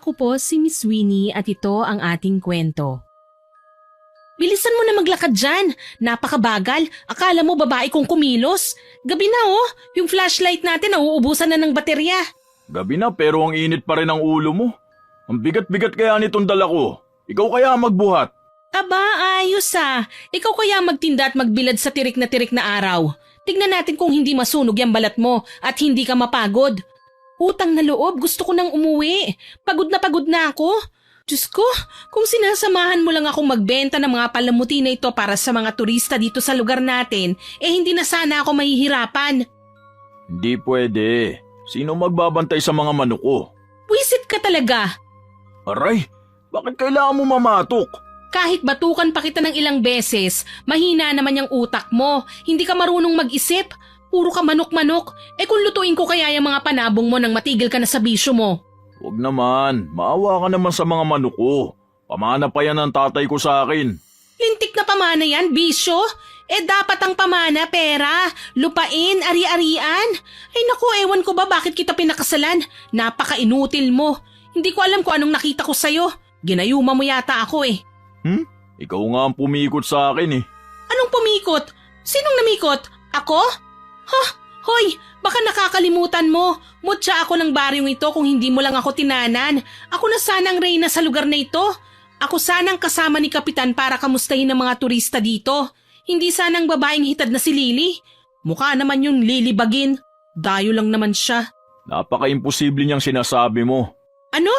Ako po si Miss Winnie at ito ang ating kwento. Bilisan mo na maglakad dyan. Napakabagal. Akala mo babae kong kumilos. Gabi na oh. Yung flashlight natin nauubusan na ng baterya. Gabi na pero ang init pa rin ang ulo mo. Ang bigat-bigat kaya nitong dala ko. Ikaw kaya magbuhat. Aba, ayos ah. Ikaw kaya magtinda at magbilad sa tirik na araw. Tignan natin kung hindi masunog yung balat mo at hindi ka mapagod. Utang na loob, gusto ko nang umuwi. Pagod na ako. Diyos ko, kung sinasamahan mo lang akong magbenta ng mga palamuti na ito para sa mga turista dito sa lugar natin, hindi na sana ako mahihirapan. Hindi pwede. Sino magbabantay sa mga manok ko? Wisit ka talaga. Aray, bakit kailangan mo mamatok? Kahit batukan pa kita ng ilang beses, mahina naman yung utak mo. Hindi ka marunong mag-isip. Puro ka manok-manok. Kung lutuin ko kaya yung mga panabong mo nang matigil ka na sa bisyo mo. Huwag naman, maawa ka naman sa mga manok ko. Pamana pa yan ang tatay ko sa akin. Lintik na pamana yan, bisyo. Dapat ang pamana, pera, lupain, ari-arian. Ay naku, ewan ko ba bakit kita pinakasalan? Napaka-inutil mo. Hindi ko alam kung anong nakita ko sa'yo. Ginayuma mo yata ako eh. Ikaw nga ang pumikot sa akin eh. Anong pumikot? Sinong namikot? Ako? Hoy, baka nakakalimutan mo. Mutya ako ng baryong ito kung hindi mo lang ako tinanan. Ako na sanang reyna sa lugar na ito. Ako sanang kasama ni Kapitan para kamustahin ang mga turista dito. Hindi sanang babaeng hitad na si Lily. Mukha naman yung lilibagin. Dayo lang naman siya. Napaka-imposible niyang sinasabi mo. Ano?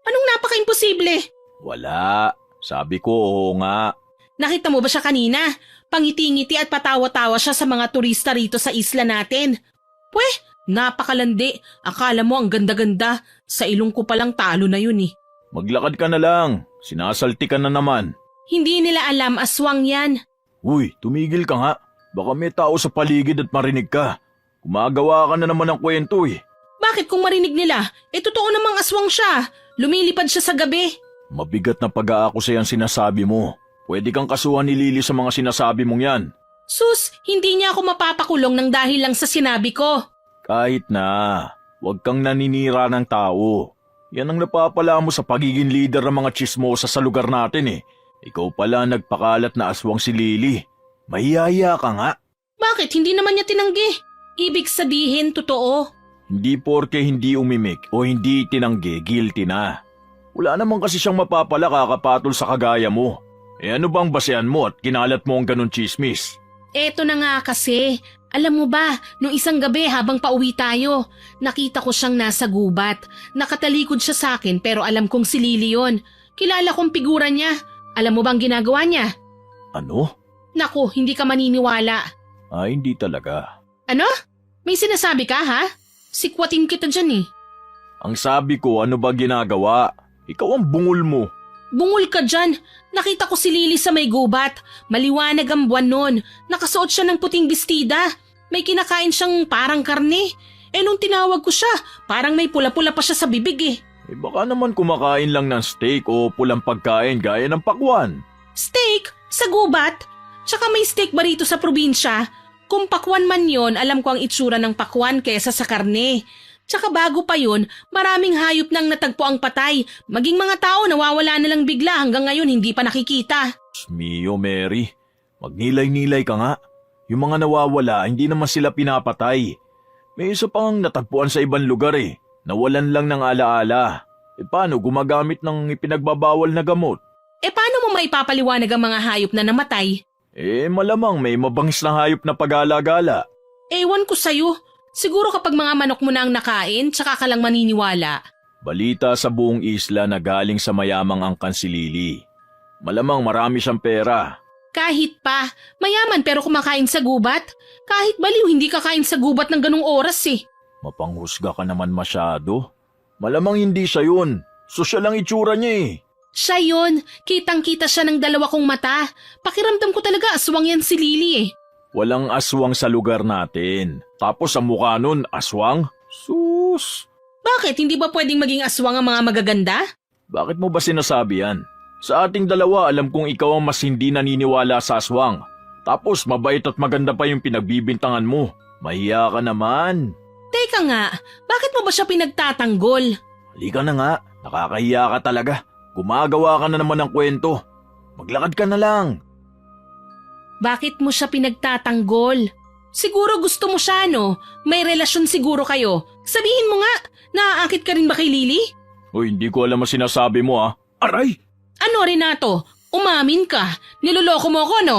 Anong napaka-imposible? Wala. Sabi ko oo nga. Nakita mo ba siya kanina? Pangiti-ngiti at patawa-tawa siya sa mga turista rito sa isla natin. Pweh, napakalandi. Akala mo ang ganda-ganda. Sa ilong ko palang talo na yun eh. Maglakad ka na lang. Sinasalti ka na naman. Hindi nila alam aswang yan. Uy, tumigil ka nga. Baka may tao sa paligid at marinig ka. Gumagawa ka na naman ng kwento eh. Bakit kung marinig nila? Totoo namang aswang siya. Lumilipad siya sa gabi. Mabigat na pag-aakusa yan sinasabi mo. Pwede kang kasuhan ni Lily sa mga sinasabi mong yan. Sus, hindi niya ako mapapakulong ng dahil lang sa sinabi ko. Kahit na, huwag kang naninira ng tao. Yan ang napapala mo sa pagiging leader ng mga tsismosa sa lugar natin eh. Ikaw pala nagpakalat na aswang si Lily. Mahiyaya ka nga. Bakit? Hindi naman niya tinanggi. Ibig sabihin, totoo. Hindi porke hindi umimik o hindi tinanggi, guilty na. Wala naman kasi siyang mapapala kakapatol sa kagaya mo. Ano bang basehan mo at kinalat mo ang ganun chismis? Eto na nga kasi. Alam mo ba, nung isang gabi habang pauwi tayo, nakita ko siyang nasa gubat. Nakatalikod siya sa akin pero alam kong si Lily yun. Kilala kong figura niya. Alam mo bang ginagawa niya? Ano? Naku, hindi ka maniniwala. Hindi talaga. Ano? May sinasabi ka ha? Sikwatin kita dyan eh. Ang sabi ko, ano ba ginagawa? Ikaw ang bungol mo. Bungol ka dyan. Nakita ko si Lily sa may gubat. Maliwanag ang buwan nun. Nakasuot siya ng puting bestida. May kinakain siyang parang karne. Nung tinawag ko siya, parang may pula-pula pa siya sa bibig eh. Baka naman kumakain lang ng steak o pulang pagkain gaya ng pakwan. Steak? Sa gubat? Tsaka may steak ba rito sa probinsya? Kung pakwan man yon, alam ko ang itsura ng pakwan kesa sa karne. Tsaka bago pa yun, maraming hayop nang natagpo ang patay. Maging mga tao nawawala na lang bigla hanggang ngayon hindi pa nakikita. Mio Mary, magnilay-nilay ka nga. Yung mga nawawala, hindi naman sila pinapatay. May isa pang natagpuan sa ibang lugar eh. Nawalan lang ng alaala. Paano gumagamit ng ipinagbabawal na gamot? Paano mo maipapaliwanag ang mga hayop na namatay? Malamang may mabangis na hayop na pag-alagala. Ewan ko sa'yo. Siguro kapag mga manok mo na ang nakain, tsaka ka lang maniniwala. Balita sa buong isla na galing sa mayamang angkan si Lily. Malamang marami siyang pera. Kahit pa, mayaman pero kumakain sa gubat. Kahit baliw, hindi kakain sa gubat ng ganung oras eh. Mapanghusga ka naman masyado. Malamang hindi siya yun. Sosyal ang itsura niya eh. Siya yun. Kitang-kita siya ng dalawa kong mata. Pakiramdam ko talaga aswang yan si Lily eh. Walang aswang sa lugar natin. Tapos ang mukha nun, aswang? Sus! Bakit? Hindi ba pwedeng maging aswang ang mga magaganda? Bakit mo ba sinasabi yan? Sa ating dalawa, alam kong ikaw ang mas hindi naniniwala sa aswang. Tapos mabait at maganda pa yung pinagbibintangan mo. Mahiya ka naman. Teka nga, bakit mo ba siya pinagtatanggol? Halika na nga. Nakakahiya ka talaga. Gumagawa ka na naman ng kwento. Maglakad ka na lang. Bakit mo siya pinagtatanggol? Siguro gusto mo siya, no? May relasyon siguro kayo. Sabihin mo nga, naaakit ka rin ba kay Lily? Uy, hindi ko alam ang sinasabi mo ah. Aray! Ano, Renato? Umamin ka. Niloloko mo ako, no?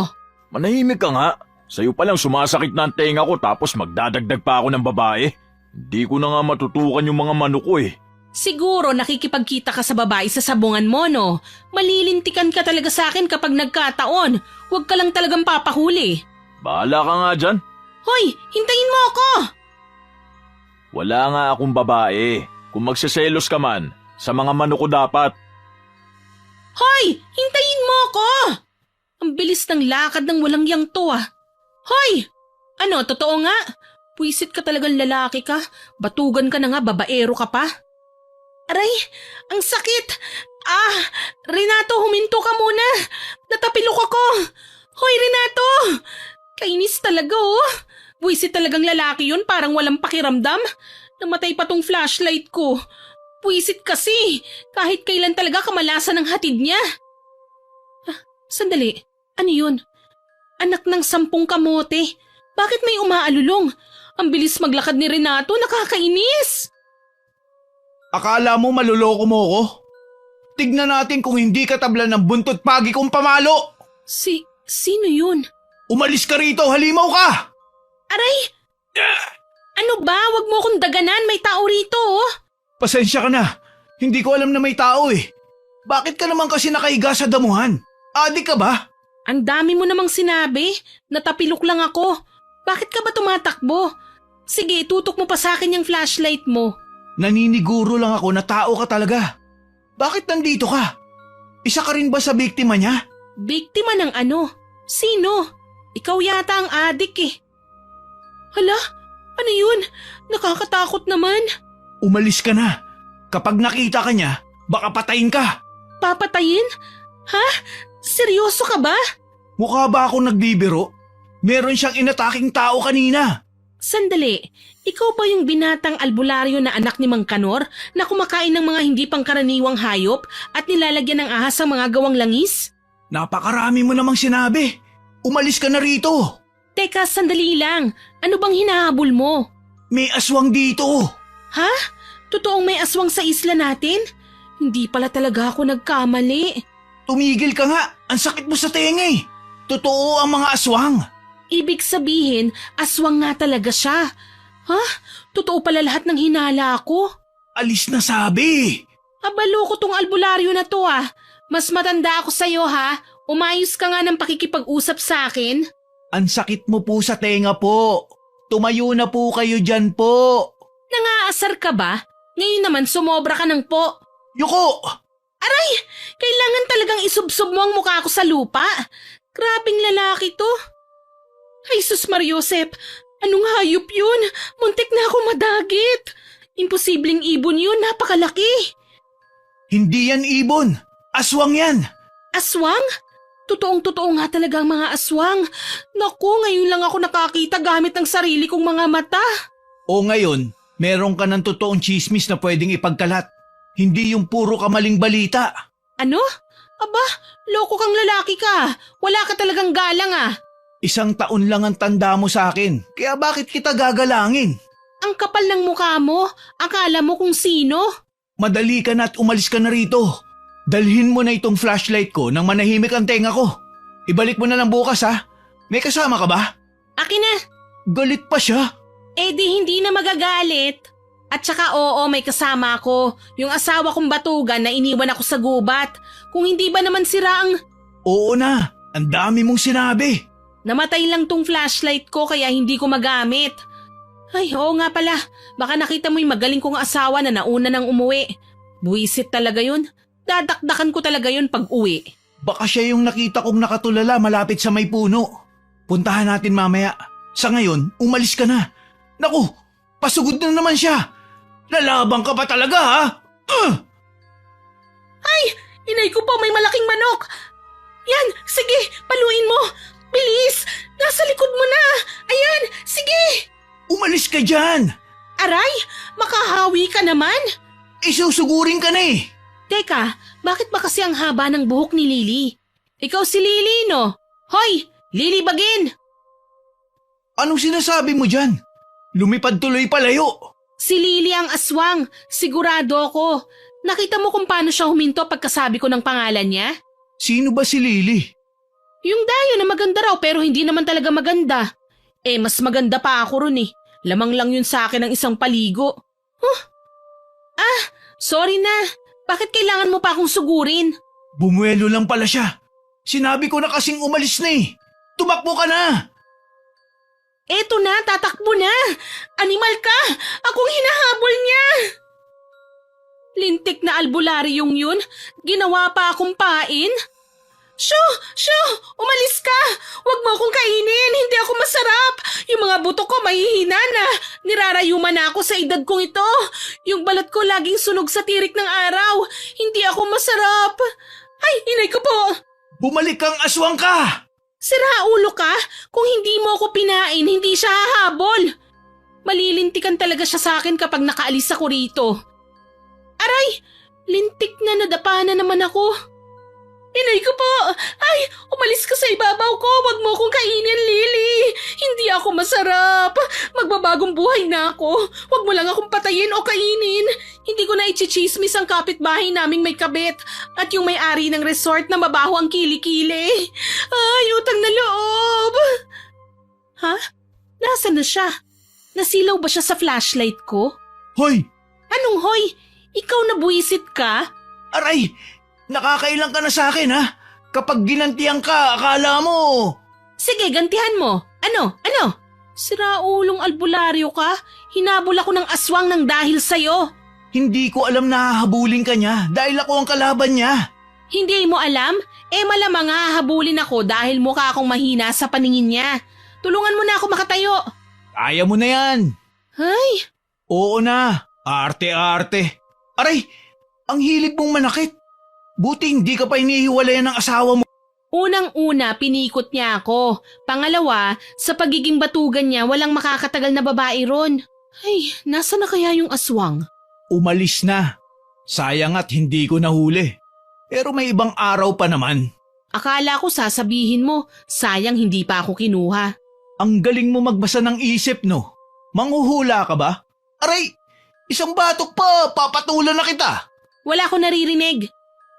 Manahimik ka nga. Sa'yo palang sumasakit na ang tenga ko tapos magdadagdag pa ako ng babae. Hindi ko na nga matutukan yung mga manok ko eh. Siguro nakikipagkita ka sa babae sa sabungan mo, no? Malilintikan ka talaga sa akin kapag nagkataon. Huwag ka lang talagang papahuli. Bahala ka nga dyan. Hoy, hintayin mo ako! Wala nga akong babae. Kung magsiselos ka man, sa mga manok ko dapat. Hoy, hintayin mo ako! Ang bilis ng lakad ng walang yang to ah. Hoy! Ano, totoo nga? Puwisit ka talagang lalaki ka. Batugan ka na nga, babaero ka pa. Aray, ang sakit! Renato, huminto ka muna! Natapilok ako! Hoy, Renato! Kainis talaga oh! Buwisit talagang lalaki yun, parang walang pakiramdam. Namatay pa tong flashlight ko. Buwisit kasi, kahit kailan talaga kamalasan ang hatid niya. Sandali, ano yun? Anak ng 10 kamote. Bakit may umaalulong? Ang bilis maglakad ni Renato, nakakainis! Akala mo maluloko mo ko? Tignan natin kung hindi ka tabla ng buntot pagi kong pamalo! Sino yun? Umalis ka rito, halimaw ka! Aray! Ano ba? Wag mo akong daganan, may tao rito oh! Pasensya ka na, hindi ko alam na may tao eh. Bakit ka naman kasi nakahiga sa damuhan? Adik ka ba? Ang dami mo namang sinabi, natapilok lang ako. Bakit ka ba tumatakbo? Sige, tutok mo pa sa akin yung flashlight mo. Naniniguro lang ako na tao ka talaga. Bakit nandito ka? Isa ka rin ba sa biktima niya? Biktima ng ano? Sino? Ikaw yata ang adik eh. Hala, ano yun? Nakakatakot naman. Umalis ka na. Kapag nakita ka niya, baka patayin ka. Papatayin? Ha? Seryoso ka ba? Mukha ba akong nagbibiro? Meron siyang inataking tao kanina. Sandali, ikaw ba yung binatang albularyo na anak ni Mang Kanor na kumakain ng mga hindi pangkaraniwang hayop at nilalagyan ng ahas ang mga gawang langis? Napakarami mo namang sinabi. Umalis ka na rito. Teka, sandali lang. Ano bang hinahabol mo? May aswang dito. Ha? Totoong may aswang sa isla natin? Hindi pala talaga ako nagkamali. Tumigil ka nga. Ang sakit mo sa tenga eh. Totoo ang mga aswang. Ibig sabihin, aswang nga talaga siya. Ha? Totoo pala lahat ng hinala ko? Alis na sabi. Abalo ko tong albularyo na to ah. Mas matanda ako sa'yo ha. Umayos ka nga ng pakikipag-usap sa akin. Ang sakit mo po sa tenga po. Tumayo na po kayo dyan po. Nangaasar ka ba? Ngayon naman sumobra ka ng po. Yuko! Aray! Kailangan talagang isubsob mo ang mukha ko sa lupa. Grabing lalaki to. Ay sus Mariosep, anong hayop yun? Muntik na ako madagit. Imposibleng ibon yun, napakalaki. Hindi yan ibon. Aswang yan. Aswang? Totoong-totoo nga talaga ang mga aswang. Naku, ngayon lang ako nakakita gamit ang sarili kong mga mata. O ngayon, meron ka ng totoong chismis na pwedeng ipagkalat. Hindi yung puro kamaling balita. Ano? Aba, loko kang lalaki ka. Wala ka talagang galang ah. 1 taon lang ang tanda mo sa akin, kaya bakit kita gagalangin? Ang kapal ng mukha mo, akala mo kung sino? Madali ka na at umalis ka na rito. Dalhin mo na itong flashlight ko nang manahimik ang tenga ko. Ibalik mo na lang bukas ha. May kasama ka ba? Akin na. Galit pa siya. Eh di hindi na magagalit. At saka oo, may kasama ako. Yung asawa kong batugan na iniwan ako sa gubat. Kung hindi ba naman sira ang... Oo na, ang dami mong sinabi. Namatay lang tong flashlight ko kaya hindi ko magamit. Ay, oo nga pala. Baka nakita mo yung magaling kong asawa na nauna nang umuwi. Buwisit talaga yun. Dadakdakan ko talaga yun pag uwi. Baka siya yung nakita kong nakatulala malapit sa may puno. Puntahan natin mamaya. Sa ngayon, umalis ka na. Naku, pasugod na naman siya. Lalabang ka pa talaga ha? Ay, inay ko po may malaking manok. Yan, sige, paluin mo. Bilis, nasa likod mo na. Ayan, sige. Umalis ka dyan. Aray, makahawi ka naman. Isusugurin ka na eh. Teka, bakit ba kasi ang haba ng buhok ni Lily? Ikaw si Lily, no? Hoy, Lily Bagin! Anong sinasabi mo dyan? Lumipad tuloy palayo. Si Lily ang aswang, sigurado ako. Nakita mo kung paano siya huminto pagkasabi ko ng pangalan niya? Sino ba si Lily? Yung dayo na maganda raw pero hindi naman talaga maganda. Mas maganda pa ako ron eh. Lamang lang yun sa akin ng isang paligo. Sorry na. Bakit kailangan mo pa akong sugurin? Bumuelo lang pala siya. Sinabi ko na kasing umalis na eh. Tumakbo ka na. Eto na, tatakbo na. Animal ka! Akong hinahabol niya! Lintik na albularyong yun. Ginawa pa akong pain. Shoo! Umalis ka! Huwag mo akong kainin! Hindi ako masarap! Yung mga buto ko mahihina na. Nirarayuman na ako sa edad kong ito. Yung balat ko laging sunog sa tirik ng araw. Hindi ako masarap. Ay, inay ko po! Bumalik kang aswang ka! Sira ulo ka? Kung hindi mo ako pinain, hindi siya hahabol. Malilintikan talaga siya sa akin kapag nakaalis ako rito. Aray! Lintik na nadapa na naman ako. Inay ko po! Ay! Umalis ka sa ibabaw ko! Huwag mo akong kainin, Lily! Hindi ako masarap! Magbabagong buhay na ako! Huwag mo lang akong patayin o kainin! Hindi ko na ichichismis ang kapitbahay naming may kabit at yung may-ari ng resort na mabaho ang kilikili. Ay, utang na loob! Ha? Nasaan na siya? Nasilaw ba siya sa flashlight ko? Hoy! Anong hoy? Ikaw na buwisit ka? Aray! Nakakailang ka na sa akin ha? Kapag ginantihan ka, akala mo. Sige, gantihan mo. Ano? Siraulong albularyo ka? Hinabol ako ng aswang ng dahil sa'yo. Hindi ko alam na hahabulin ka niya dahil ako ang kalaban niya. Hindi mo alam? Malamang hahabulin ako dahil mukha akong mahina sa paningin niya. Tulungan mo na ako makatayo. Kaya mo na yan. Ay, Oo na. Arte-arte. Aray! Ang hilig mong manakit. Buti hindi ka pa inihiwalayan ng asawa mo. unang-una pinikot niya ako. Pangalawa, sa pagiging batugan niya walang makakatagal na babae ron. Ay, nasa na kaya yung aswang? Umalis na. Sayang at hindi ko nahuli. Pero may ibang araw pa naman. Akala ko sasabihin mo, sayang hindi pa ako kinuha. Ang galing mo magbasa ng isip, no? Manghuhula ka ba? Aray! Isang batok pa! Papatulan na kita! Wala ko naririnig.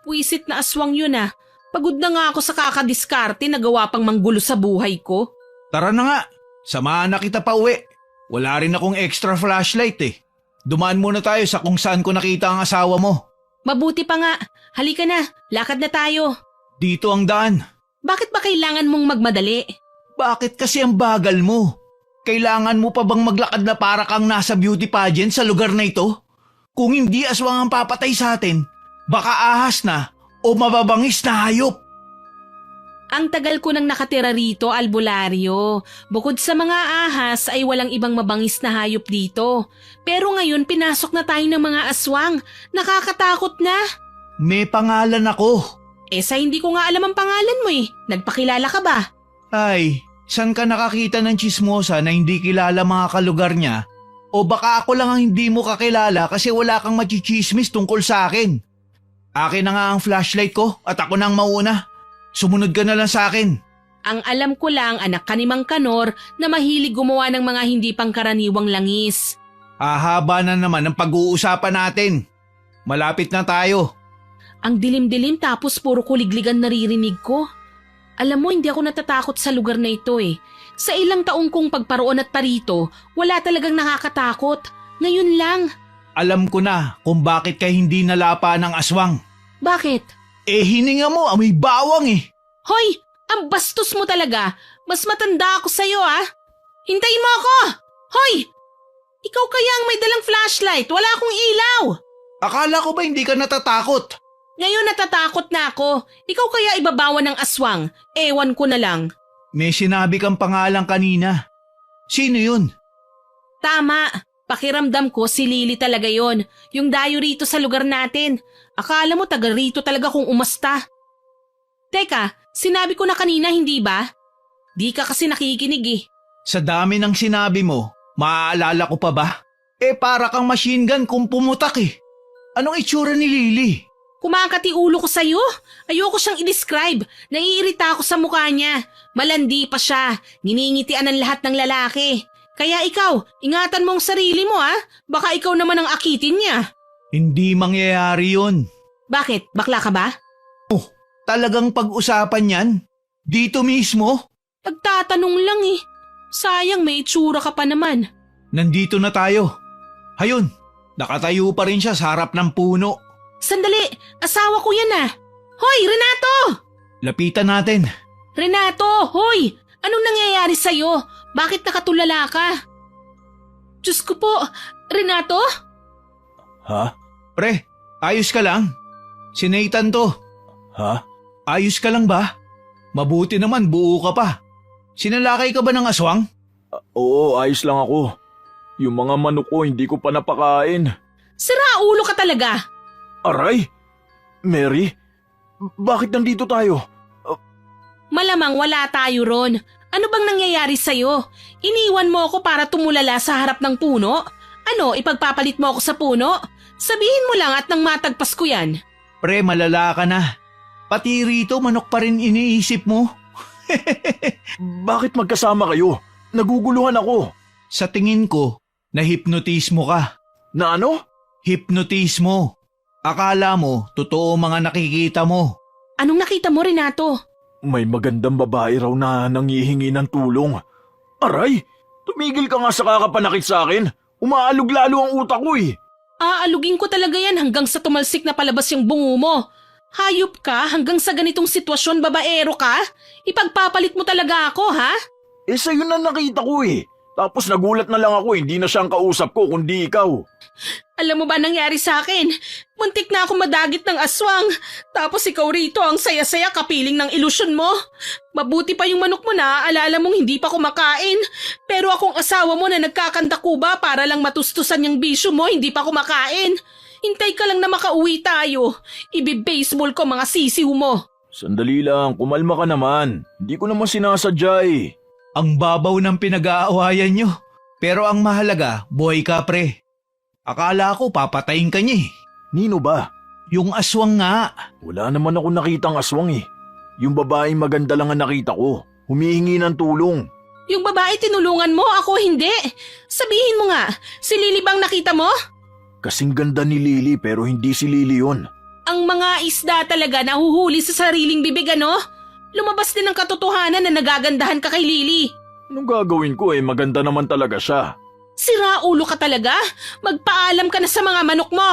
Puwisit na aswang yun ah. Pagod na nga ako sa kakadiskarte na gawa pang manggulo sa buhay ko. Tara na nga. Samahan na kita pa uwi. Wala rin akong extra flashlight eh. Dumaan muna tayo sa kung saan ko nakita ang asawa mo. Mabuti pa nga. Halika na, lakad na tayo. Dito ang daan. Bakit ba kailangan mong magmadali? Bakit kasi ang bagal mo? Kailangan mo pa bang maglakad na para kang nasa beauty pageant sa lugar na ito? Kung hindi aswang ang papatay sa atin, baka ahas na o mababangis na hayop. Ang tagal ko nang nakatira rito, albularyo. Bukod sa mga ahas ay walang ibang mabangis na hayop dito. Pero ngayon pinasok na tayo ng mga aswang. Nakakatakot na. May pangalan ako. Sa hindi ko nga alam ang pangalan mo eh. Nagpakilala ka ba? Ay, saan ka nakakita ng chismosa na hindi kilala mga kalugar niya? O baka ako lang ang hindi mo kakilala kasi wala kang machichismis tungkol sa akin. Akin na nga ang flashlight ko at ako nang mauna. Sumunod ka na lang sa akin. Ang alam ko lang anak ka ni Mang Kanor na mahilig gumawa ng mga hindi pangkaraniwang langis. Ahaba na naman ang pag-uusapan natin. Malapit na tayo. Ang dilim-dilim tapos puro kuligligan naririnig ko. Alam mo, hindi ako natatakot sa lugar na ito eh. Sa ilang taong kong pagparoon at parito, wala talagang nakakatakot. Ngayon lang. Alam ko na kung bakit ka hindi nalapa ng aswang. Bakit? Hininga mo, amoy bawang eh. Hoy! Ang bastos mo talaga! Mas matanda ako sa'yo ah! Hintayin mo ako! Hoy! Ikaw kaya ang may dalang flashlight, wala akong ilaw! Akala ko ba hindi ka natatakot? Ngayon natatakot na ako. Ikaw kaya ibabawan ng aswang. Ewan ko na lang. May sinabi kang pangalan kanina. Sino yun? Tama. Pakiramdam ko si Lily talaga yon. Yung dayo rito sa lugar natin. Akala mo taga rito talaga kung umasta. Teka, sinabi ko na kanina hindi ba? Di ka kasi nakikinig eh. Sa dami ng sinabi mo, maaalala ko pa ba? Para kang machine gun kung pumutak eh. Anong itsura ni Lily? Kumakati ulo ko sa'yo. Ayoko siyang i-describe. Naiirita ako sa mukha niya. Malandi pa siya. Niningitian ng lahat ng lalaki. Kaya ikaw, ingatan mo ang sarili mo ha. Baka ikaw naman ang akitin niya. Hindi mangyayari yun. Bakit? Bakla ka ba? Talagang pag-usapan yan? Dito mismo? Nagtatanong lang eh. Sayang may itsura ka pa naman. Nandito na tayo. Hayun, nakatayo pa rin siya sa harap ng puno. Sandali, asawa ko yan ah. Hoy, Renato! Lapitan natin. Renato, hoy! Anong nangyayari sa'yo? Bakit nakatulala ka? Diyos ko po, Renato? Ha? Pre, ayos ka lang? Si Nathan to. Ha? Ayos ka lang ba? Mabuti naman, buo ka pa. Sinalakay ka ba ng aswang? Oo, ayos lang ako. Yung mga manok ko hindi ko pa napakain. Sira ulo ka talaga. Aray! Mary? Bakit nandito tayo? Malamang wala tayo ron. Ano bang nangyayari sa'yo? Iniwan mo ako para tumulala sa harap ng puno? Ano, ipagpapalit mo ako sa puno? Sabihin mo lang at nang matagpas ko yan. Pre, malala ka na. Pati rito, manok pa rin iniisip mo. Bakit magkasama kayo? Naguguluhan ako. Sa tingin ko, nahipnotismo ka. Na ano? Hipnotismo. Akala mo, totoo mga nakikita mo. Anong nakita mo, Renato? May magandang babae raw na nangihingi ng tulong. Aray! Tumigil ka nga sa kakapanakit sa akin. Umaalog lalo ang utak ko eh. Aalugin ko talaga yan hanggang sa tumalsik na palabas yung bungo mo. Hayop ka hanggang sa ganitong sitwasyon, babaero ka? Ipagpapalit mo talaga ako, ha? Eh sa'yo na nakita ko eh. Tapos nagulat na lang ako, hindi na siyang kausap ko kundi ikaw. Alam mo ba nangyari sa akin? Muntik na ako madagit ng aswang. Tapos ikaw rito ang saya-saya kapiling ng ilusyon mo. Mabuti pa yung manok mo na alala mong hindi pa kumakain. Pero akong asawa mo na nagkakantakuba para lang matustusan yung bisyo mo, hindi pa kumakain. Hintay ka lang na makauwi tayo. Ibi-baseball ko mga sisiw mo. Sandali lang, kumalma ka naman. Hindi ko naman sinasadya eh. Ang babaw ng pinag-aawayan nyo. Pero ang mahalaga, buhay ka pre. Akala ko papatayin ka niya eh. Nino ba? Yung aswang nga. Wala naman ako nakitang aswang eh. Yung babaeng maganda lang ang nakita ko. Humihingi ng tulong. Yung babae tinulungan mo, ako hindi. Sabihin mo nga, si Lily bang nakita mo? Kasing ganda ni Lily pero hindi si Lily yun. Ang mga isda talaga nahuhuli sa sariling bibig, ano? Lumabas din ang katotohanan na nagagandahan ka kay Lily. Anong gagawin ko eh, maganda naman talaga siya. Sira ulo ka talaga? Magpaalam ka na sa mga manok mo.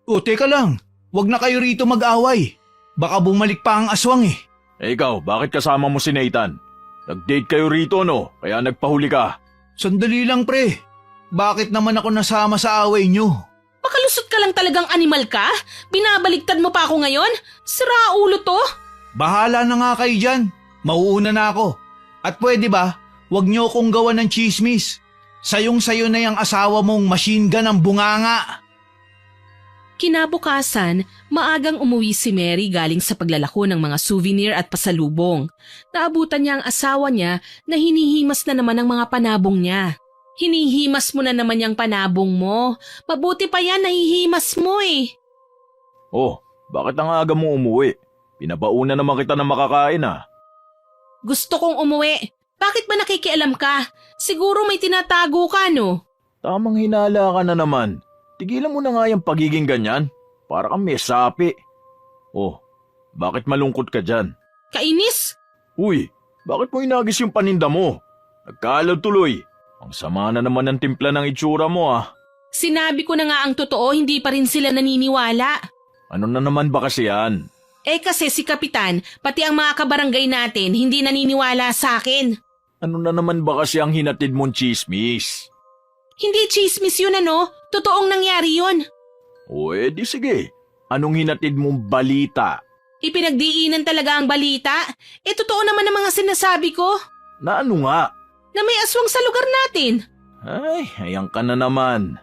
O teka lang, wag na kayo rito mag-away. Baka bumalik pa ang aswang eh. Eh ikaw, bakit kasama mo si Nathan? Nag-date kayo rito no, kaya nagpahuli ka. Sandali lang pre. Bakit naman ako nasama sa away nyo? Makalusot ka lang talagang animal ka? Binabaliktad mo pa ako ngayon? Sira ulo to? Bahala na nga kayo dyan. Mauuna na ako. At pwede ba, wag nyo akong gawa ng chismis. Sayong-sayo na yung asawa mong machine gun ang bunganga. Kinabukasan, maagang umuwi si Mary galing sa paglalako ng mga souvenir at pasalubong. Naabutan niya ang asawa niya na hinihimas na naman ang mga panabong niya. Hinihimas mo na naman yung panabong mo. Mabuti pa yan, nahihimas mo eh. Oh, bakit ang aga mo umuwi? Pinabauna naman kita na makakain ah. Gusto kong umuwi. Bakit ba nakikialam ka? Siguro may tinatago ka, no? Tamang hinala ka na naman. Tigilan mo na nga yung pagiging ganyan. Para kang may sapi. Oh, bakit malungkot ka dyan? Kainis? Uy, bakit mo inagis yung paninda mo? Nagkaalad tuloy. Ang sama na naman ng timpla ng itsura mo ah. Sinabi ko na nga ang totoo, hindi pa rin sila naniniwala. Ano na naman ba kasi yan? Eh kasi si Kapitan, pati ang mga kabarangay natin, hindi naniniwala sa akin. Ano na naman ba kasi ang hinatid mong chismis? Hindi chismis yun ano, totoong nangyari yun. O di sige, anong hinatid mong balita? Ipinagdiinan talaga ang balita. Eh totoo naman ang mga sinasabi ko. Na ano nga? Na may aswang sa lugar natin. Ay, ayan ka na naman.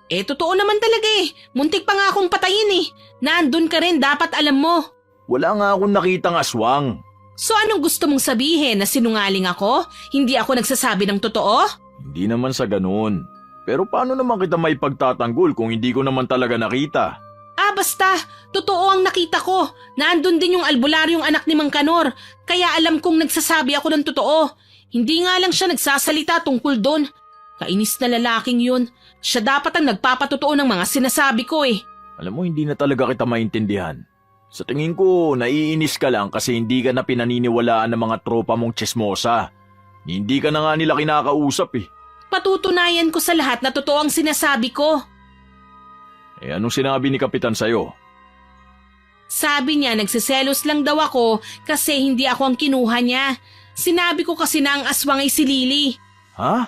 Eh totoo naman talaga eh, muntik pa nga akong patayin eh. Nandun ka rin, dapat alam mo. Wala nga akong nakitang aswang. So anong gusto mong sabihin, na sinungaling ako? Hindi ako nagsasabi ng totoo? Hindi naman sa ganun. Pero paano naman kita may pagtatanggol kung hindi ko naman talaga nakita? Basta, totoo ang nakita ko. Nandun din yung albularyong anak ni Mang Kanor, kaya alam kong nagsasabi ako ng totoo. Hindi nga lang siya nagsasalita tungkol doon. Kainis na lalaking yun. Siya dapat ang nagpapatotoo ng mga sinasabi ko eh. Alam mo, hindi na talaga kita maintindihan. Sa tingin ko, naiinis ka lang kasi hindi ka na pinaniniwalaan ng mga tropa mong tsismosa. Hindi ka na nga nila kinakausap eh. Patutunayan ko sa lahat na totoo ang sinasabi ko. Eh anong sinabi ni Kapitan sa'yo? Sabi niya nagsiselos lang daw ako kasi hindi ako ang kinuha niya. Sinabi ko kasi na ang aswang ay si Lily. Ha?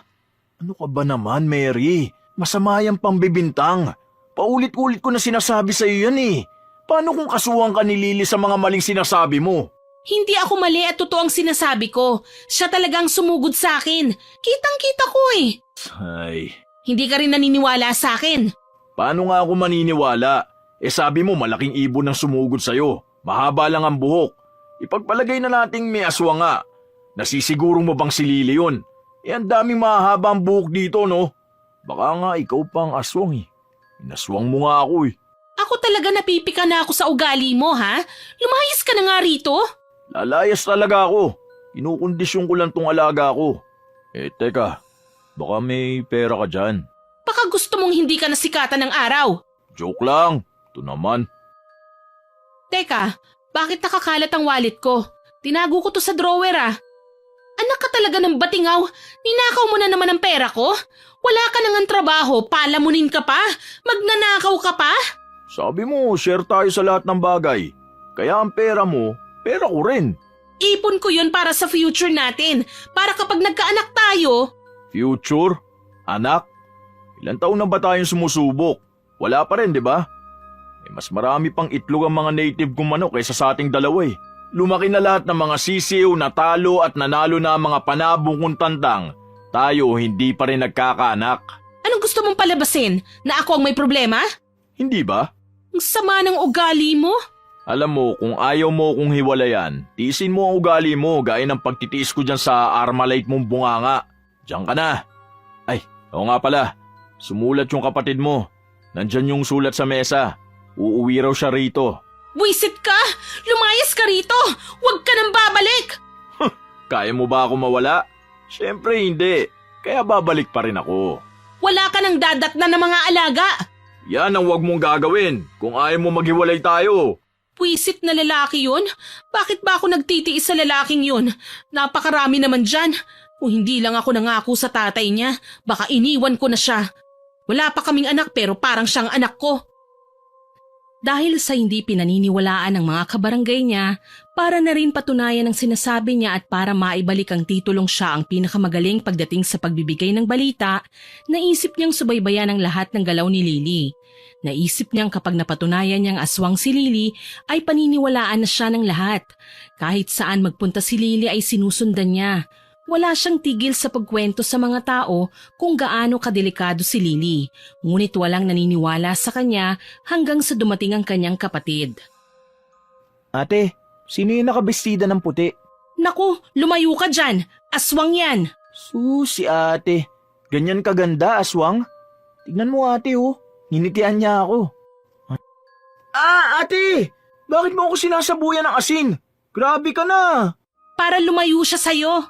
Ano ka ba naman, Mary? Masama yung pambibintang. Paulit-ulit ko na sinasabi sa'yo yan eh. Paano kung kasuhan ka ni Lily sa mga maling sinasabi mo? Hindi ako mali at totoo ang sinasabi ko. Siya talagang sumugod sa akin. Kitang-kita ko eh. Ay, Hindi ka rin naniniwala sa akin. paano nga ako maniniwala? Eh sabi mo malaking ibon ang sumugod sa'yo. Mahaba lang ang buhok. Ipagpalagay na nating may aswang nga. Nasisiguro mo bang si Lily yun? Eh ang daming mahaba ang buhok dito, no? Baka nga ikaw pang aswang eh. Inaswang mo nga ako eh. Ako talaga napipika na ako sa ugali mo, ha? Lumayas ka na nga rito. Lalayas talaga ako. Inukondisyon ko lang tong alaga ko. Eh teka, baka may pera ka dyan. Baka gusto mong hindi ka nasikatan ng araw. Joke lang. Ito naman. Teka, bakit nakakalat ang wallet ko? Tinago ko to sa drawer ah. Anak ka talaga ng batingaw. Ninakaw mo na naman ang pera ko. Wala ka nang trabaho, palamunin ka pa? Magnanakaw ka pa? Sabi mo, share tayo sa lahat ng bagay. Kaya ang pera mo, pera ko rin. Ipon ko yun para sa future natin. Para kapag nagkaanak tayo. Future? Anak? Ilan taon na ba tayong sumusubok? Wala pa rin, di ba? Eh, mas marami pang itlog ang mga native kong manok kaysa sa ating dalawa eh. Lumaki na lahat ng mga sisiw, natalo at nanalo na ang mga panabong kong tandang. Tayo hindi pa rin nagkakaanak. Anong gusto mong palabasin? Na ako ang may problema? Hindi ba? Ang sama ng ugali mo. Alam mo, kung ayaw mo kong hiwalayan, tiisin mo ang ugali mo gaya ng pagtitiis ko dyan sa Armalite mong bunganga. Diyan ka na. Ay, oo nga pala. Sumulat yung kapatid mo. Nandyan yung sulat sa mesa. Uuwi raw siya rito. Buisit ka! Lumayas ka rito! Huwag ka nang babalik! Kaya mo ba ako mawala? Siyempre hindi. Kaya babalik pa rin ako. Wala ka nang dadatna ng mga alaga! Yan ang wag mong gagawin kung ayaw mo maghiwalay tayo. Buisit na lalaki yun? Bakit ba ako nagtitiis sa lalaking yun? Napakarami naman dyan. Kung hindi lang ako nangako sa tatay niya, baka iniwan ko na siya. Wala pa kaming anak pero parang siyang anak ko. Dahil sa hindi pinaniniwalaan ng mga kabarangay niya, para na rin patunayan ang sinasabi niya at para maibalik ang titulong siya ang pinakamagaling pagdating sa pagbibigay ng balita, naisip niyang subaybayan ang lahat ng galaw ni Lily. Naisip niyang kapag napatunayan niyang aswang si Lily ay paniniwalaan na siya ng lahat. Kahit saan magpunta si Lily ay sinusundan niya. Wala siyang tigil sa pagkwento sa mga tao kung gaano kadelikado si Lily, ngunit walang naniniwala sa kanya hanggang sa dumating ang kanyang kapatid. Ate, sino yung nakabestida ng puti? Naku, lumayo ka dyan! Aswang yan! Si ate. Ganyan kaganda, aswang? Tignan mo ate oh. Ninitian niya ako. Ate! Bakit mo ako sinasabuyan ng asin? Grabe ka na! Para lumayo siya sa'yo.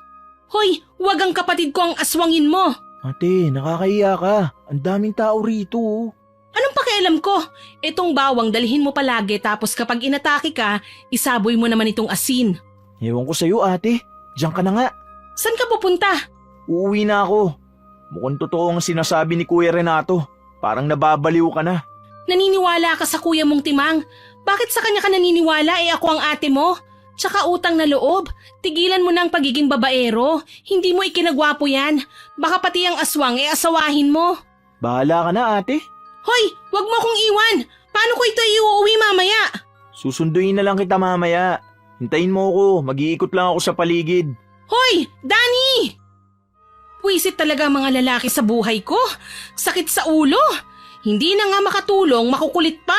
Hoy, wag ang kapatid ko ang aswangin mo. Ate, nakakahiya ka. Ang daming tao rito. Anong pakialam ko? Itong bawang dalhin mo palagi tapos kapag inatake ka, isaboy mo naman itong asin. Ewan ko sa'yo ate. Diyan ka na nga. Saan ka pupunta? Uuwi na ako. Mukhang totoo ang sinasabi ni Kuya Renato. Parang nababaliw ka na. Naniniwala ka sa kuya mong timang. Bakit sa kanya ka naniniwala ako ang ate mo? Tsaka utang na loob. Tigilan mo na ang pagiging babaero. Hindi mo ikinagwapo yan. Baka pati ang aswang asawahin mo. Bahala ka na ate. Hoy, wag mo akong iwan. Paano ko ito iuuwi mamaya? Susunduin na lang kita mamaya. Hintayin mo ako. Mag-iikot lang ako sa paligid. Hoy, Danny! Puwisit talaga ang mga lalaki sa buhay ko. Sakit sa ulo. Hindi na nga makatulong, makukulit pa.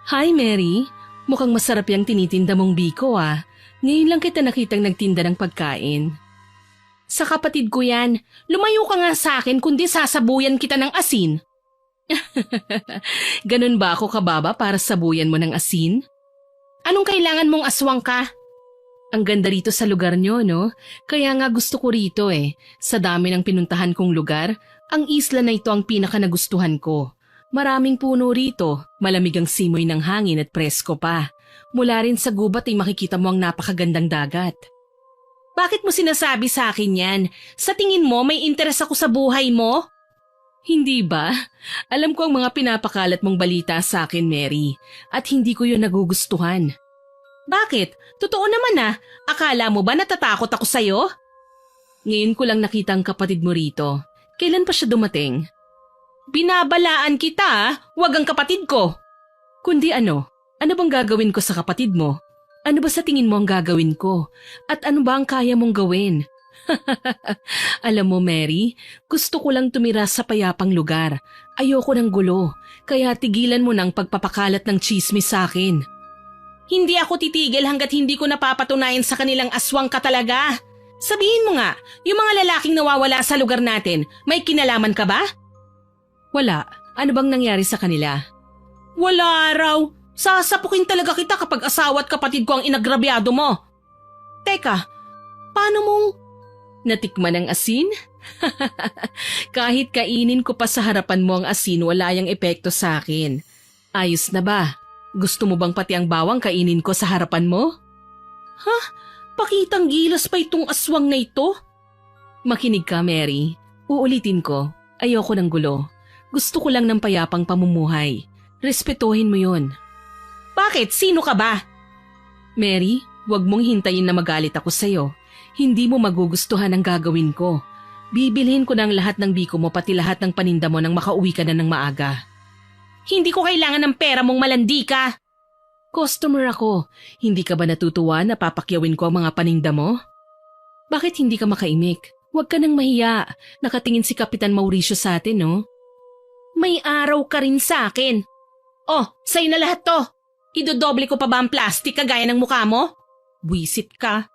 Hi, Mary. Mukhang masarap yung tinitinda mong biko ah. Ngayon lang kita nakitang nagtinda ng pagkain. Sa kapatid ko yan. Lumayo ka nga sa akin kundi sasabuyan kita ng asin. Ganun ba ako kababa para sabuyan mo ng asin? Anong kailangan mong aswang ka? Ang ganda rito sa lugar nyo, no? Kaya nga gusto ko rito eh. Sa dami ng pinuntahan kong lugar, ang isla na ito ang pinaka nagustuhan ko. Maraming puno rito, malamig ang simoy ng hangin at presko pa. Mula rin sa gubat ay makikita mo ang napakagandang dagat. Bakit mo sinasabi sa akin yan? Sa tingin mo may interes ako sa buhay mo? Hindi ba? Alam ko ang mga pinapakalat mong balita sa akin, Mary, at hindi ko yun nagugustuhan. Bakit? Totoo naman ah. Akala mo ba natatakot ako sa'yo? Ngayon ko lang nakita ang kapatid mo rito. Kailan pa siya dumating? Binabalaan kita ah. Huwag ang kapatid ko. Kundi ano? Ano bang gagawin ko sa kapatid mo? Ano ba sa tingin mo ang gagawin ko? At ano ba ang kaya mong gawin? Alam mo, Mary, gusto ko lang tumira sa payapang lugar. Ayoko ng gulo, kaya tigilan mo ng pagpapakalat ng tsismis sa akin. Hindi ako titigil hanggat hindi ko napapatunayan sa kanilang aswang ka talaga. Sabihin mo nga, yung mga lalaking nawawala sa lugar natin, may kinalaman ka ba? Wala. Ano bang nangyari sa kanila? Wala raw. Sasapukin talaga kita kapag asawa at kapatid ko ang inagrabyado mo. Teka, paano mong natikman ang asin? Kahit kainin ko pa sa harapan mo ang asin, wala yang epekto sa akin. Ayos na ba? Gusto mo bang pati ang bawang kainin ko sa harapan mo? Ha? Pakitang gilas pa itong aswang na ito? Makinig ka, Mary. Uulitin ko. Ayoko ng gulo. Gusto ko lang ng payapang pamumuhay. Respetuhin mo yun. Bakit? Sino ka ba? Mary, huwag mong hintayin na magalit ako sa'yo. Hindi mo magugustuhan ang gagawin ko. Bibilhin ko ng lahat ng biko mo pati lahat ng paninda mo nang makauwi ka na ng maaga. Hindi ko kailangan ng pera mong malandi ka. Customer ako. Hindi ka ba natutuwa na papakyawin ko ang mga paninda mo? Bakit hindi ka makaimik? Huwag ka nang mahiya. Nakatingin si Kapitan Mauricio sa atin, no? May araw ka rin sa akin. Oh, sa'yo na lahat to. Idodoble ko pa ba ang plastic kagaya ng mukha mo? Buisit ka.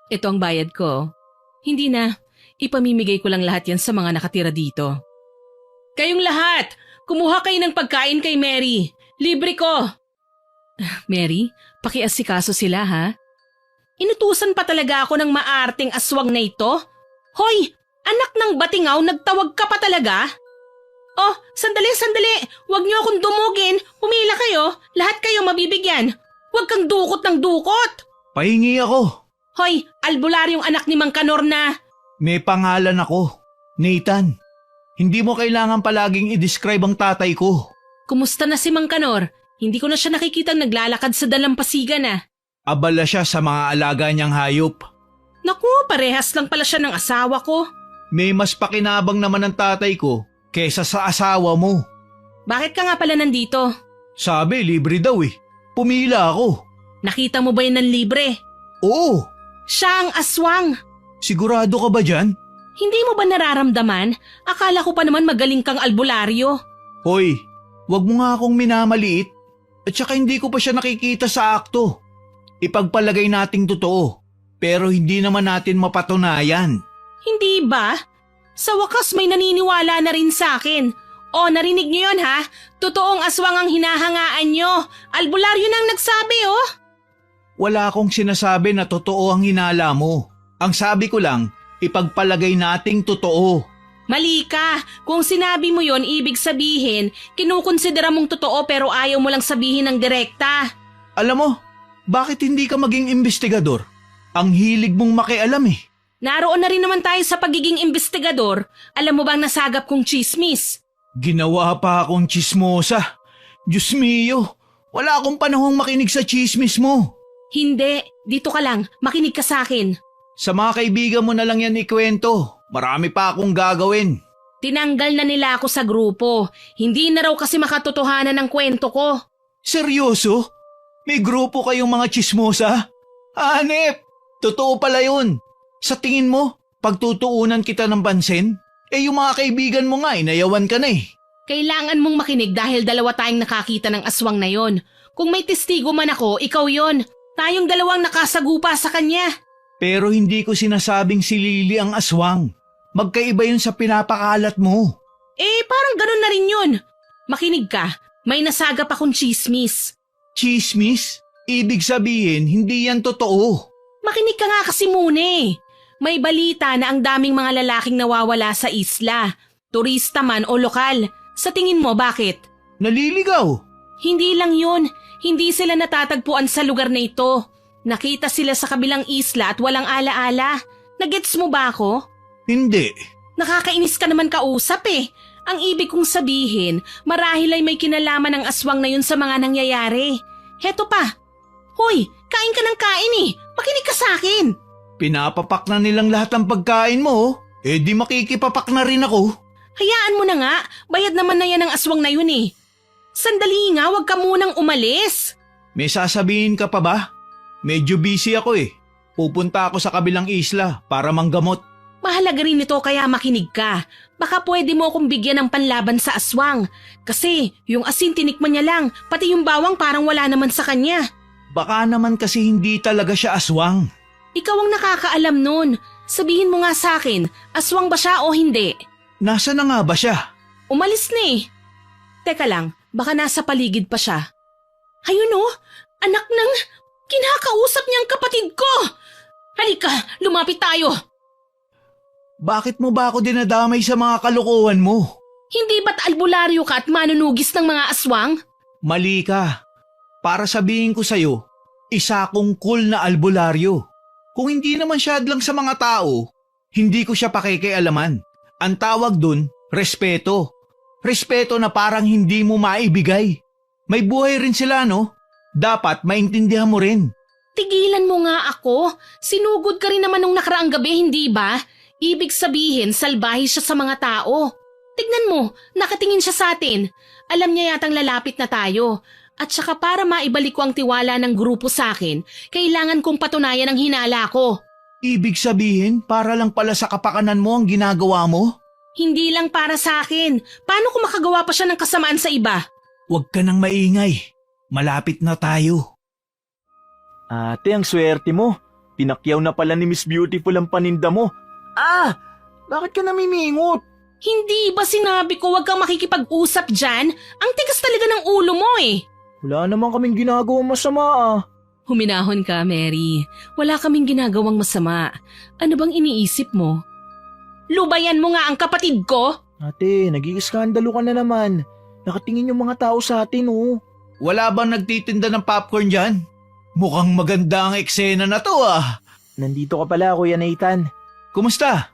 Ito ang bayad ko. Hindi na. Ipamimigay ko lang lahat yan sa mga nakatira dito. Kayong lahat, kumuha kayo ng pagkain kay Mary. Libre ko. Mary, pakiasikaso sila ha? Inutusan pa talaga ako ng maarting aswang na ito? Hoy, anak ng batingaw, nagtawag ka pa talaga? Oh, sandali. Huwag niyo akong dumugin. Pumila kayo. Lahat kayo mabibigyan. Huwag kang dukot ng dukot. Pahingi ako. Hoy, albularyong anak ni Mang Kanor na. May pangalan ako. Nathan. Hindi mo kailangan palaging i-describe ang tatay ko. Kumusta na si Mang Kanor? Hindi ko na siya nakikitang naglalakad sa dalampasigan ah. Abala siya sa mga alaga niyang hayop. Naku, parehas lang pala siya ng asawa ko. May mas pakinabang naman ang tatay ko kesa sa asawa mo. Bakit ka nga pala nandito? Sabi, libre daw eh. Pumila ako. Nakita mo ba yun ng libre? Oo. Siya ang aswang. Sigurado ka ba dyan? Hindi mo ba nararamdaman? Akala ko pa naman magaling kang albularyo. Hoy, wag mo nga akong minamaliit. At saka hindi ko pa siya nakikita sa akto. Ipagpalagay nating totoo. Pero hindi naman natin mapatunayan. Hindi ba? Sa wakas may naniniwala na rin sa akin. O, narinig niyo yun ha? Totoong aswang ang hinahangaan nyo. Albularyo nang nagsabi oh. Wala akong sinasabi na totoo ang hinala mo. Ang sabi ko lang, ipagpalagay nating totoo. Mali ka. Kung sinabi mo yon, ibig sabihin, kinukonsidera mong totoo pero ayaw mo lang sabihin ng direkta. Alam mo, bakit hindi ka maging investigador? Ang hilig mong makialam eh. Naroon na rin naman tayo sa pagiging investigador. Alam mo bang nasagap kong chismis? Ginawa pa akong chismosa. Diyos mio, wala akong panahong makinig sa chismis mo. Hindi. Dito ka lang. Makinig ka sa akin. Sa mga kaibigan mo na lang yan ikwento. Marami pa akong gagawin. Tinanggal na nila ako sa grupo. Hindi na raw kasi makatotohanan ng kwento ko. Seryoso? May grupo kayong mga chismosa? Hanep! Totoo pala yun. Sa tingin mo, pagtutuunan kita ng pansin? Yung mga kaibigan mo nga, inayawan ka na eh. Kailangan mong makinig dahil dalawa tayong nakakita ng aswang na yon. Kung may testigo man ako, ikaw yon. Tayong dalawang nakasagupa sa kanya. Pero hindi ko sinasabing si Lily ang aswang. Magkaiba yun sa pinapakalat mo. Parang ganun na rin yun. Makinig ka, may nasagap akong chismis. Chismis? Ibig sabihin, hindi yan totoo. Makinig ka nga kasi muna eh. May balita na ang daming mga lalaking nawawala sa isla. Turista man o lokal. Sa tingin mo, bakit? Naliligaw. Hindi lang yun. Hindi sila natatagpuan sa lugar na ito. Nakita sila sa kabilang isla at walang alaala. Nagets mo ba ako? Hindi. Nakakainis ka naman kausap eh. Ang ibig kong sabihin, marahil ay may kinalaman ng aswang na yun sa mga nangyayari. Heto pa. Hoy, kain ka ng kain eh. Makinig ka sa akin. Pinapapak na nilang lahat ng pagkain mo. Eh di makikipapak na rin ako. Hayaan mo na nga. Bayad naman na yan ng aswang na yun eh. Sandali nga, wag ka munang umalis. May sasabihin ka pa ba? Medyo busy ako eh. Pupunta ako sa kabilang isla para manggamot. Mahalaga rin ito kaya makinig ka. Baka pwede mo akong bigyan ng panlaban sa aswang. Kasi yung asin tinikman niya lang, pati yung bawang parang wala naman sa kanya. Baka naman kasi hindi talaga siya aswang. Ikaw ang nakakaalam nun. Sabihin mo nga sa akin, aswang ba siya o hindi? Nasa na nga ba siya? Umalis na eh. Teka lang, baka nasa paligid pa siya. Ayun oh, anak ng kinakausap niyang kapatid ko. Halika, lumapit tayo. Bakit mo ba ako dinadamay sa mga kalokohan mo? Hindi ba't albularyo ka at manunugis ng mga aswang? Mali ka. Para sabihin ko sa'yo, isa akong cool na albularyo. Kung hindi naman siya lang sa mga tao, hindi ko siya pakikialaman. Ang tawag dun, respeto. Respeto na parang hindi mo maibigay. May buhay rin sila, no? Dapat maintindihan mo rin. Tigilan mo nga ako. Sinugod ka rin naman nung nakaraang gabi, hindi ba? Ibig sabihin, salbahe siya sa mga tao. Tignan mo, nakatingin siya sa atin. Alam niya yatang lalapit na tayo. At saka para maibalik ko ang tiwala ng grupo sa akin, kailangan kong patunayan ang hinala ko. Ibig sabihin, para lang pala sa kapakanan mo ang ginagawa mo? Hindi lang para sa akin. Paano kung makagawa pa siya ng kasamaan sa iba? Huwag ka nang maingay. Malapit na tayo. Ate, ang swerte mo. Pinakyaw na pala ni Miss Beautiful ang paninda mo. Bakit ka namimingot? Hindi ba sinabi ko huwag kang makikipag-usap dyan? Ang tigas talaga ng ulo mo eh. Wala naman kaming ginagawang masama Huminahon ka, Mary. Wala kaming ginagawang masama. Ano bang iniisip mo? Lubayan mo nga ang kapatid ko? Ate, nag-iiskandalo ka na naman. Nakatingin yung mga tao sa atin Wala bang nagtitinda ng popcorn dyan? Mukhang maganda ang eksena na to Nandito ka pala, Kuya Nathan. Kumusta?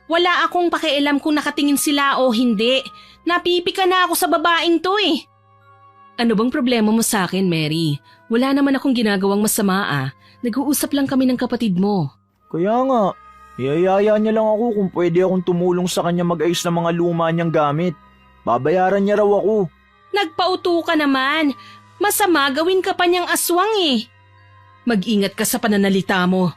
Wala akong pakialam kung nakatingin sila o hindi. Napipika na ako sa babaeng to eh. Ano bang problema mo sa akin, Mary? Wala naman akong ginagawang masama Nag-uusap lang kami ng kapatid mo. Kaya nga, iyayaya niya lang ako kung pwede akong tumulong sa kanya mag-ayos ng mga luma niyang gamit. Babayaran niya raw ako. Nagpauto ka naman. Masama gawin ka pa niyang aswang eh. Mag-ingat ka sa pananalita mo.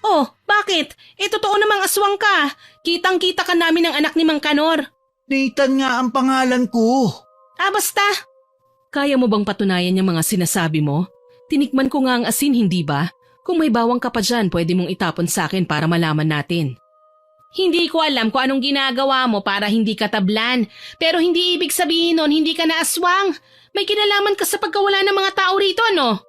Oh, bakit? Totoo namang aswang ka. Kitang-kita ka namin ng anak ni Mang Kanor. Nathan nga ang pangalan ko. Basta. Kaya mo bang patunayan yung mga sinasabi mo? Tinikman ko nga ang asin, hindi ba? Kung may bawang ka pa dyan, pwede mong itapon sa akin para malaman natin. Hindi ko alam kung anong ginagawa mo para hindi ka tablan. Pero hindi ibig sabihin nun, hindi ka na aswang. May kinalaman ka sa pagkawala ng mga tao rito, ano?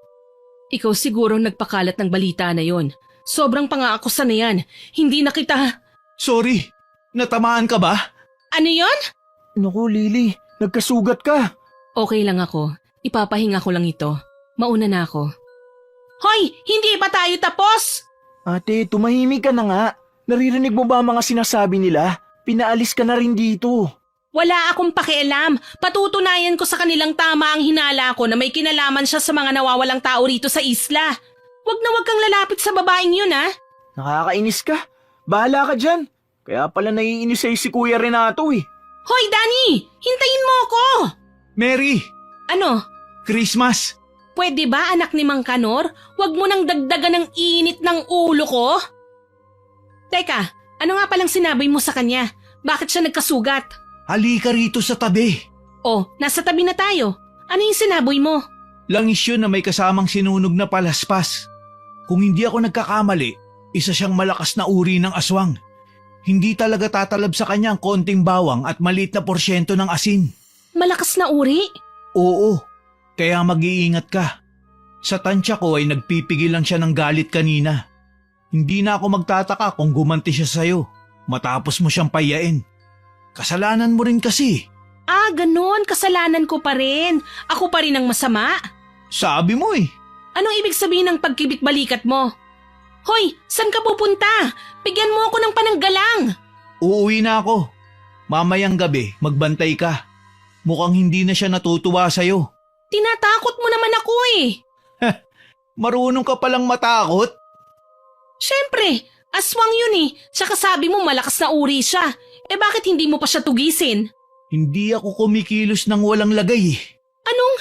Ikaw siguro nagpakalat ng balita na yon. Sobrang pang-aakusa na yan. Hindi na kita... Sorry, natamaan ka ba? Ano yon? Naku, Lily, nagkasugat ka. Okay lang ako. Ipapahinga ko lang ito. Mauna na ako. Hoy! Hindi pa tayo tapos? Ate, tumahimik ka na nga. Naririnig mo ba ang mga sinasabi nila? Pinaalis ka na rin dito. Wala akong pakialam. Patutunayan ko sa kanilang tama ang hinala ko na may kinalaman siya sa mga nawawalang tao rito sa isla. Wag na wag kang lalapit sa babaeng yun, Nakakainis ka. Bahala ka dyan. Kaya pala naiinis sa'yo si Kuya Renato Hoy, Danny! Hintayin mo ako! Mary, Ano? Christmas. Pwede ba, anak ni Mang Kanor? Wag mo nang dagdagan ng init ng ulo ko? Teka, ano nga palang sinabi mo sa kanya? Bakit siya nagkasugat? Halika rito sa tabi. Oh, nasa tabi na tayo. Ano yung sinaboy mo? Langis yun na may kasamang sinunog na palaspas. Kung hindi ako nagkakamali, isa siyang malakas na uri ng aswang. Hindi talaga tatalab sa kanya ang konting bawang at maliit na porsyento ng asin. Malakas na uri? Oo, kaya mag-iingat ka. Sa tansya ko ay nagpipigil lang siya ng galit kanina. Hindi na ako magtataka kung gumanti siya sa'yo matapos mo siyang payain. Kasalanan mo rin kasi. Ah, ganun. Kasalanan ko pa rin. Ako pa rin ang masama. Sabi mo eh. Anong ibig sabihin ng pagkibit-balikat mo? Hoy, saan ka pupunta? Bigyan mo ako ng pananggalang. Uuwi na ako. Mamayang gabi, magbantay ka. Mukhang hindi na siya natutuwa sa'yo. Tinatakot mo naman ako eh. Marunong ka palang matakot? Siyempre, aswang yun eh. Tsaka sabi mo malakas na uri siya. Eh bakit hindi mo pa siya tugisin? Hindi ako kumikilos ng walang lagay eh. Anong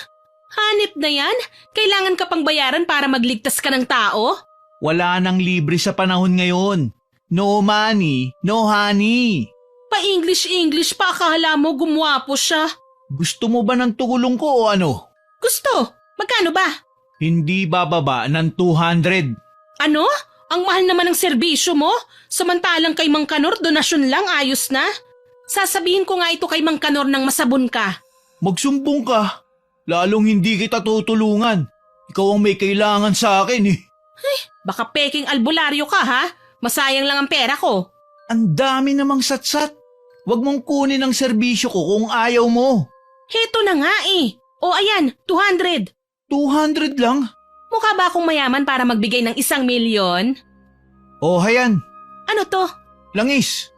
hanip na yan? Kailangan ka pang bayaran para magligtas ka ng tao? Wala nang libre sa panahon ngayon. No money, no honey. Pa-English pa akala mo gumwapo siya. Gusto mo ba ng tugulong ko o ano? Gusto. Magkano ba? Hindi bababa ng 200. Ano? Ang mahal naman ng serbisyo mo? Samantalang kay Mang Kanor, donasyon lang, ayos na. Sasabihin ko nga ito kay Mang Kanor nang masabon ka. Magsumbong ka. Lalong hindi kita tutulungan. Ikaw ang may kailangan sa akin eh. Baka peking albularyo ka ha? Masayang lang ang pera ko. Ang dami namang satsat. Huwag mong kunin ang serbisyo ko kung ayaw mo. Heto na nga eh. O ayan, 200. 200 lang? Mukha ba akong mayaman para magbigay ng 1,000,000? O hayan, Ano to? langis.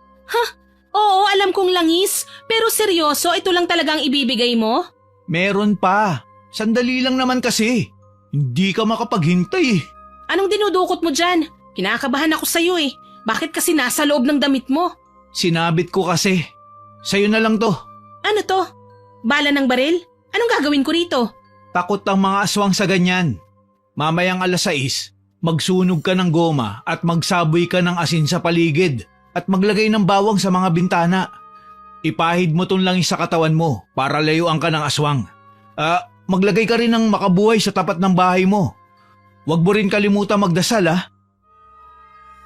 Oo, alam kong langis. Pero seryoso, ito lang talagang ibibigay mo? Meron pa. Sandali lang naman kasi. Hindi ka makapaghintay eh. Anong dinudukot mo dyan? Kinakabahan ako sa'yo eh. Bakit kasi nasa loob ng damit mo? Sinabit ko kasi. Sa'yo na lang to. Ano to? Bala ng baril? Anong gagawin ko rito? Takot ang mga aswang sa ganyan. Mamayang 6:00, magsunog ka ng goma at magsaboy ka ng asin sa paligid at maglagay ng bawang sa mga bintana. Ipahid mo tong langis sa katawan mo para layuan ka ng aswang. Maglagay ka rin ng makabuhay sa tapat ng bahay mo. Huwag mo rin kalimutan magdasal ha.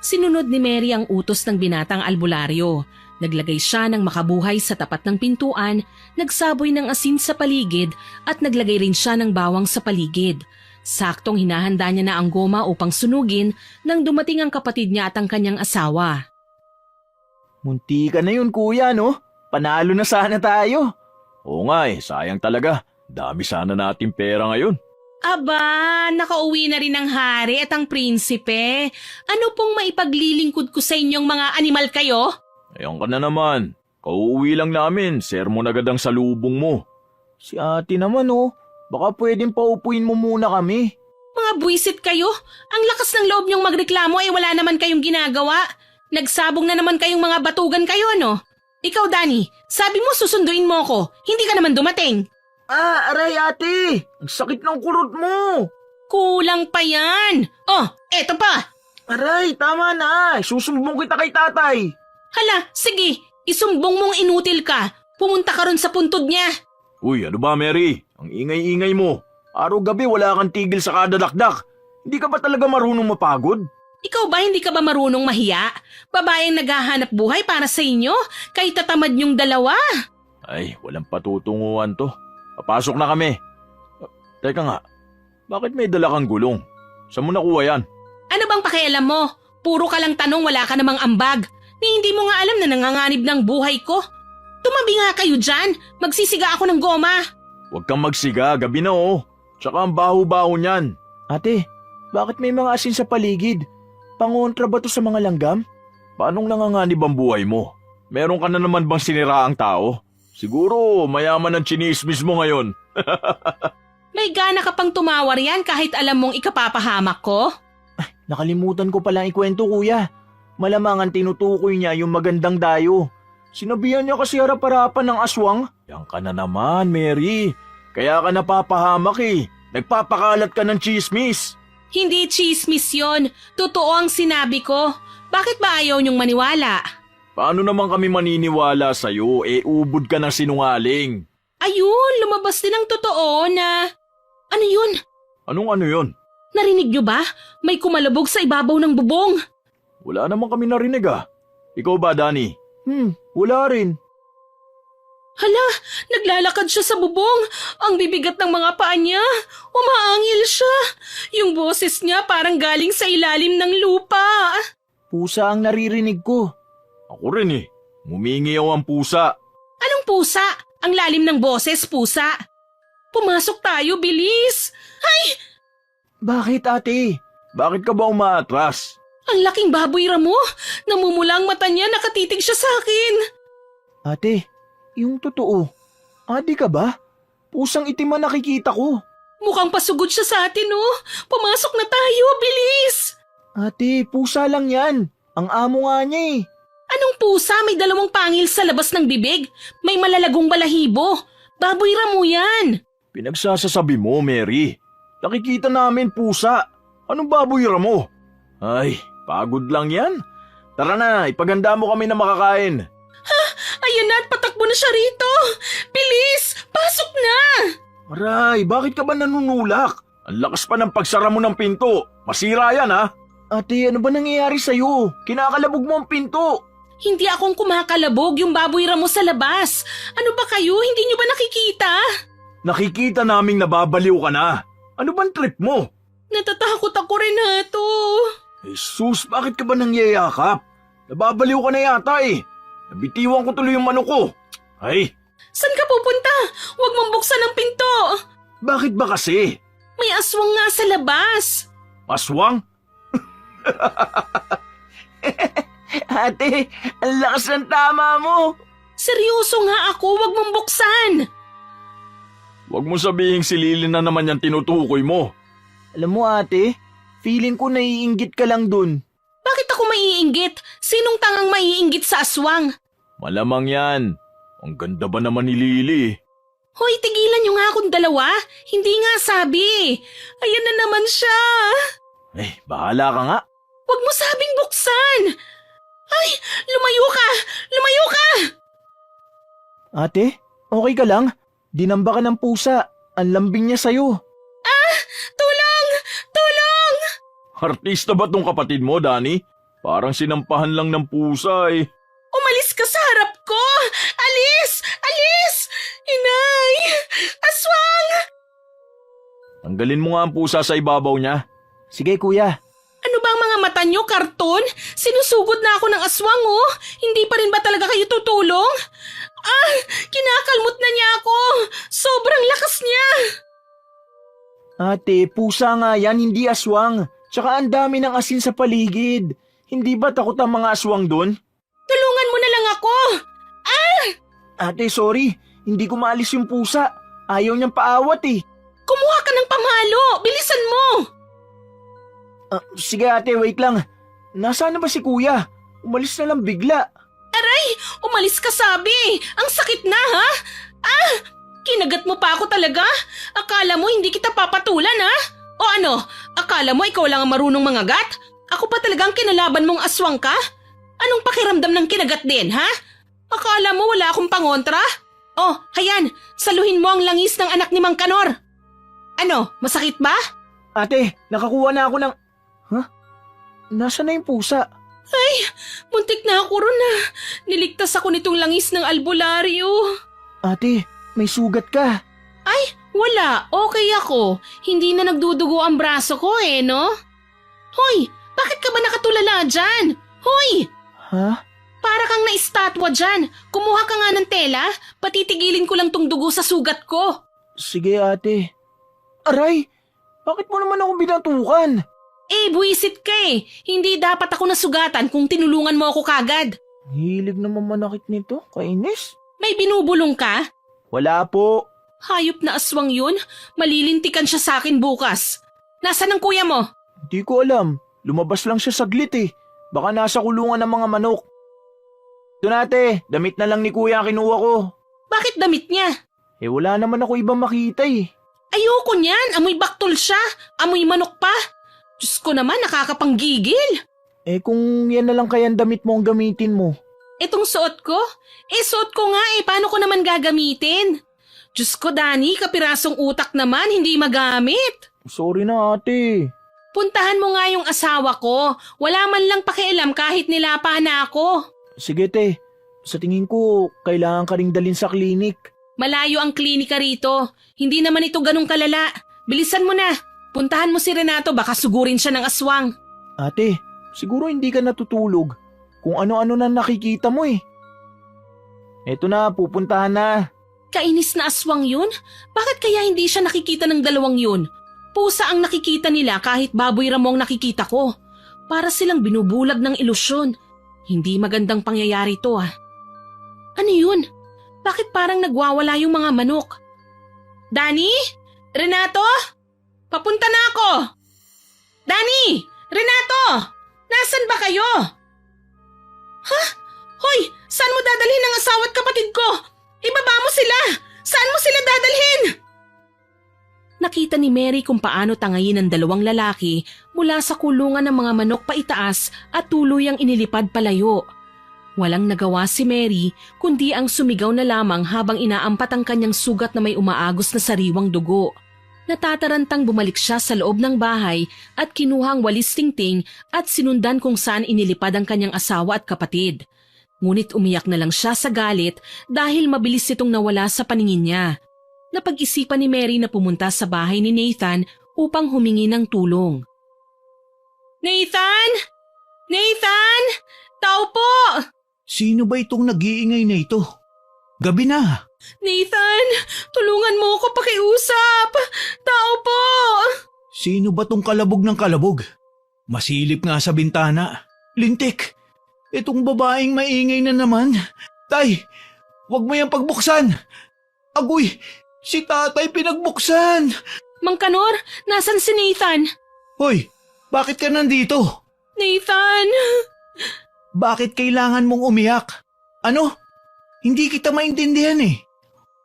Sinunod ni Mary ang utos ng binatang albularyo. Naglagay siya ng makabuhay sa tapat ng pintuan, nagsaboy ng asin sa paligid at naglagay rin siya ng bawang sa paligid. Saktong hinahanda niya na ang goma upang sunugin nang dumating ang kapatid niya at ang kanyang asawa. Munti ka na yun kuya no? Panalo na sana tayo. Oo nga sayang talaga. Dami sana natin pera ngayon. Aba, nakauwi na rin ang hari at ang prinsipe. Ano pong maipaglilingkod ko sa inyong mga animal kayo? Ayan ka na naman. Kauuwi lang namin, sermon agad ang salubong mo. Si ate naman baka pwedeng paupuin mo muna kami. Mga buwisit kayo? Ang lakas ng loob niyong magreklamo ay wala naman kayong ginagawa. Nagsabong na naman kayong mga batugan kayo, ano? Ikaw, Danny, sabi mo susunduin mo ko. Hindi ka naman dumating. Aray ate! Ang sakit ng kurot mo! Kulang pa yan. Oh, eto pa. Aray, tama na! Susumbong kita kay tatay! Hala, sige, isumbong mong inutil ka. Pumunta ka ron sa puntod niya. Uy, ano ba Mary? Ang ingay-ingay mo. Araw-gabi wala kang tigil sa kadadakdak. Hindi ka ba talaga marunong mapagod? Ikaw ba hindi ka ba marunong mahiya? Babaeng naghahanap buhay para sa inyo? Kay tatamad niyong dalawa. Ay, walang patutunguhan to. Papasok na kami. Teka nga, bakit may dala kang gulong? Saan mo nakuha yan? Ano bang pakialam mo? Puro ka lang tanong, wala ka namang ambag. Ni hindi mo nga alam na nanganganib ng buhay ko. Tumabi nga kayo dyan. Magsisiga ako ng goma. Huwag kang magsiga, gabi na Tsaka ang baho-baho niyan. Ate, bakit may mga asin sa paligid? Pangontra ba to sa mga langgam? Paanong nanganganib ang buhay mo? Meron ka na naman bang siniraang tao? Siguro mayaman ang chinismis mo ngayon. May gana ka pang tumawar yan kahit alam mong ikapapahamak ko? Nakalimutan ko palang ikwento kuya. Malamang ang tinutukoy niya yung magandang dayo. Sinabihan niya kasi harap-harapan ng aswang. Yan ka na naman, Mary. Kaya ka napapahamak Nagpapakalat ka ng chismis. Hindi chismis yon. Totoo ang sinabi ko. Bakit ba ayaw niyong maniwala? Paano naman kami maniniwala sa'yo? Ubod ka ng sinungaling. Ayun, lumabas din ang totoo na... Ano yun? Anong ano yun? Narinig niyo ba? May kumalabog sa ibabaw ng bubong. Wala naman kami narinig Ikaw ba, Danny? Wala rin. Hala, naglalakad siya sa bubong. Ang bibigat ng mga paa niya. Umaangil siya. Yung boses niya parang galing sa ilalim ng lupa. Pusa ang naririnig ko. Ako rin eh. Mumingiyaw ang pusa. Anong pusa? Ang lalim ng boses, pusa. Pumasok tayo, bilis. Bakit ate? Bakit ka ba umaatras? Ang laking baboy Ramo. Namumula ang mata niya, nakatitig siya sa akin. Ate, yung totoo. Ate ka ba? Pusang itim ang nakikita ko. Mukhang pasugod siya sa atin, oh. Pumasok na tayo, bilis. Ate, pusa lang yan. Ang amo nga niya eh. Anong pusa? May dalawang pangil sa labas ng bibig. May malalagong balahibo. Baboy Ramo yan. Pinagsasasabi mo, Mary. Nakikita namin pusa. Anong baboy mo? Ay, pagod lang yan. Tara na, ipaganda mo kami na makakain. Ayan na at patakbo na siya rito. Bilis, pasok na. Aray, bakit ka ba nanunulak? Ang lakas pa ng pagsara mo ng pinto. Masira yan ha? Ate, ano ba nangyayari sa'yo? Kinakalabog mo ang pinto. Hindi akong kumakalabog, yung baboy Ramo sa labas. Ano ba kayo? Hindi niyo ba nakikita? Nakikita naming nababaliw ka na. Ano bang trip mo? Natatakot ako rin hato. Jesus, bakit ka ba nangyayakap? Nababaliw ka na yata eh. Nabitiwan ko tuloy yung manok ko. Ay, Saan ka pupunta? Huwag mong buksan ang pinto. bakit ba kasi? May aswang nga sa labas. Aswang? Ate, ang lakas ng tama mo. Seryoso nga ako, huwag mong buksan. Huwag mo sabihing si Lily na naman yung tinutukoy mo. Alam mo ate, feeling ko naiinggit ka lang dun. Bakit ako maiinggit? Sinong tangang maiinggit sa aswang? Malamang yan. Ang ganda ba naman ni Lily? Hoy, tigilan niyo nga akong dalawa. Hindi nga sabi. Ayan na naman siya. Bahala ka nga. Huwag mo sabing buksan. Ay, lumayo ka! Lumayo ka! Ate, okay ka lang? Dinamba ka ng pusa. Ang lambing niya sa'yo. Tulong! Tulong! Artista ba tong kapatid mo, Danny? Parang sinampahan lang ng pusa eh. Umalis ka sa harap ko! Alis! Alis! Inay! Aswang! Tanggalin mo nga ang pusa sa ibabaw niya. Sige kuya. Ano ba ang mga mata niyo, karton? Sinusugod na ako ng aswang, oh. Hindi pa rin ba talaga kayo tutulong? Kinakalmot na niya ako. Sobrang lakas niya. Ate, pusa nga yan, hindi aswang. Tsaka ang dami ng asin sa paligid. Hindi ba takot ang mga aswang doon? Tulungan mo na lang ako. Ate, sorry. Hindi ko maalis yung pusa. Ayaw niyang paawat eh. Kumuha ka ng pamalo. Bilisan mo. Sige ate, wait lang. Nasaan na ba si kuya? Umalis na lang bigla. Aray, umalis ka sabi. Ang sakit na, ha? Kinagat mo pa ako talaga? Akala mo hindi kita papatulan, ha? O ano, akala mo ikaw lang ang marunong mangagat? Ako pa talagang kinalaban mong aswang ka? Anong pakiramdam ng kinagat din, ha? Akala mo wala akong pangontra? Oh, hayan, saluhin mo ang langis ng anak ni Mang Kanor. Ano, masakit ba? Ate, nakakuha na ako ng... Nasaan na yung pusa? Muntik na ako ron na. Niligtas ako nitong langis ng albularyo. Ate, may sugat ka. Wala, okay ako. Hindi na nagdudugo ang braso ko no? Hoy, bakit ka ba nakatulala dyan? Hoy! Ha? Para kang naistatwa dyan. Kumuha ka nga ng tela, patitigilin ko lang tong dugo sa sugat ko. Sige ate. Aray, bakit mo naman ako binatukan? Buwisit ka eh. Hindi dapat ako nasugatan kung tinulungan mo ako kagad. Hilig naman manakit nito, kainis. May binubulong ka? Wala po. Hayop na aswang yun. Malilintikan siya sa akin bukas. Nasaan ang kuya mo? Di ko alam. Lumabas lang siya saglit eh. Baka nasa kulungan ng mga manok. Doon ate, damit na lang ni kuya ang kinuha ko. Bakit damit niya? Wala naman ako ibang makita eh. Ayoko niyan. Amoy baktol siya. Amoy manok pa. Diyos ko naman, nakakapanggigil. Kung yan na lang kaya ang damit mo ang gamitin mo. Itong suot ko? Suot ko nga paano ko naman gagamitin? Diyos ko, Danny, kapirasong utak naman, hindi magamit. Sorry na ate. Puntahan mo nga yung asawa ko. Wala man lang pakialam kahit nilapa na ako. Sige te, Sa tingin ko, kailangan ka ring dalhin sa klinik. Malayo ang klinika rito. Hindi naman ito ganun kalala. Bilisan mo na. Puntahan mo si Renato, baka sugurin siya ng aswang. Ate, siguro hindi ka natutulog. Kung ano-ano na nakikita mo eh. Eto na, pupuntahan na. Kainis na aswang yun? Bakit kaya hindi siya nakikita ng dalawang yun? Pusa ang nakikita nila kahit baboy ramong nakikita ko. Para silang binubulag ng ilusyon. Hindi magandang pangyayari to ah. Ano yun? Bakit parang nagwawala yung mga manok? Danny? Renato? Papunta na ako! Danny! Renato! Nasaan ba kayo? Ha? Hoy! Saan mo dadalhin ang asawa at kapatid ko? Ibaba mo sila! Saan mo sila dadalhin? Nakita ni Mary kung paano tangayin ng dalawang lalaki mula sa kulungan ng mga manok paitaas at tuluyang inilipad palayo. Walang nagawa si Mary kundi ang sumigaw na lamang habang inaampat ang kanyang sugat na may umaagos na sariwang dugo. Natatarantang bumalik siya sa loob ng bahay at kinuha ang walis tingting at sinundan kung saan inilipad ang kanyang asawa at kapatid. Ngunit umiyak na lang siya sa galit dahil mabilis itong nawala sa paningin niya. Napag-isipan ni Mary na pumunta sa bahay ni Nathan upang humingi ng tulong. Nathan! Nathan! Tao po! Sino ba itong nag-iingay na ito? Gabi na. Nathan! Tulungan mo ako pakiusap! Tao po! Sino ba tong kalabog ng kalabog? Masilip nga sa bintana. Lintik! Itong babaeng maingay na naman. Tay, wag mo yung pagbuksan. Agoy, si tatay pinagbuksan. Mang Kanor, nasan si Nathan? Hoy, bakit ka nandito? Nathan! Bakit kailangan mong umiyak? Ano? Hindi kita maintindihan eh.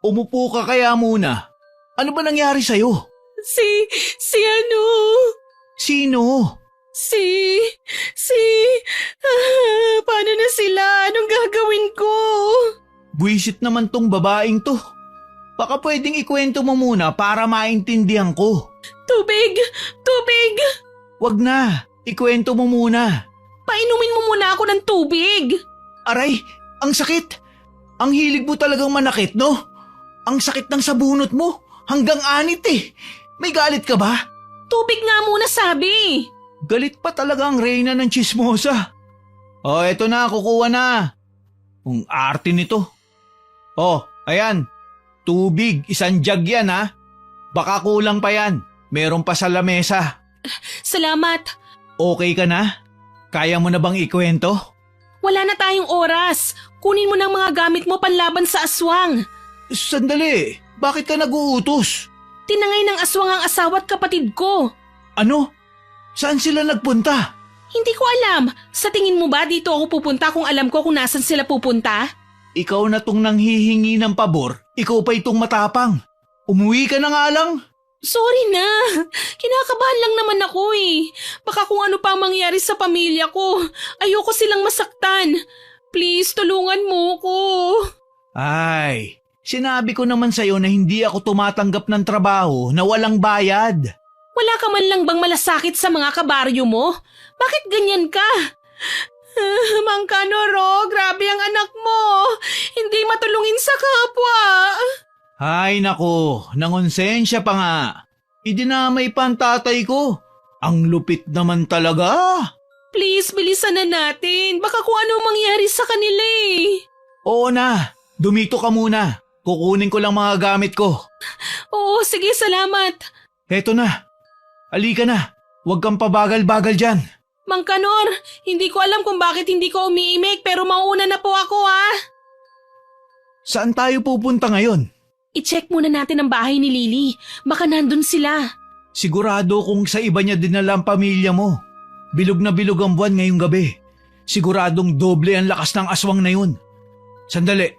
Umupo ka kaya muna. Ano ba nangyari sa'yo? Si ano? Sino? Paano na sila? Anong gagawin ko? Buwisit naman tong babaeng to. Baka pwedeng ikwento mo muna para maintindihan ko. Tubig! Tubig! Wag na, ikwento mo muna. Painumin mo muna ako ng tubig! Aray, ang sakit. Ang hilig mo talagang manakit, no? Ang sakit ng sabunot mo, hanggang anit eh. May galit ka ba? Tubig nga muna sabi! Galit pa talaga ang reyna ng chismosa. Oh, eto na, kukuha na. Ang arte nito. Oh, ayan. Tubig, isang jug yan ha. Baka kulang pa yan. Meron pa sa lamesa. Salamat! Okay ka na? Kaya mo na bang ikwento? Wala na tayong oras. Kunin mo ng mga gamit mo panlaban sa aswang. Sandali, bakit ka nag-uutos? Tinangay ng aswang ang asawa at kapatid ko. Ano? Saan sila nagpunta? Hindi ko alam. Sa tingin mo ba dito ako pupunta kung alam ko kung nasan sila pupunta? Ikaw na tong nanghihingi ng pabor, ikaw pa itong matapang. Umuwi ka na nga lang. Sorry na. Kinakabahan lang naman ako eh. Baka kung ano pa ang mangyari sa pamilya ko. Ayoko silang masaktan. Please, tulungan mo ko. Ay, sinabi ko naman sa'yo na hindi ako tumatanggap ng trabaho na walang bayad. Wala ka man lang bang malasakit sa mga kabaryo mo? Bakit ganyan ka? Mang Kanoro, grabe ang anak mo. Hindi matulungin sa kapwa. Ay nako, nangonsensya pa nga. Idinamay pa ang tatay ko. Ang lupit naman talaga. Please, bilisan na natin. Baka kung ano mangyari sa kanila eh. Oo na, dumito ka muna. Kukunin ko lang mga gamit ko. Oo, sige, salamat. Heto na. Halika na. Huwag kang pabagal-bagal dyan. Mang Kanor, hindi ko alam kung bakit hindi ko umiimik pero mauuna na po ako ha. Saan tayo pupunta ngayon? I-check muna natin ang bahay ni Lily. Baka nandun sila. Sigurado kung sa iba niya dinala ang pamilya mo. Bilog na bilog ang buwan ngayong gabi. Siguradong doble ang lakas ng aswang na yun. Sandali.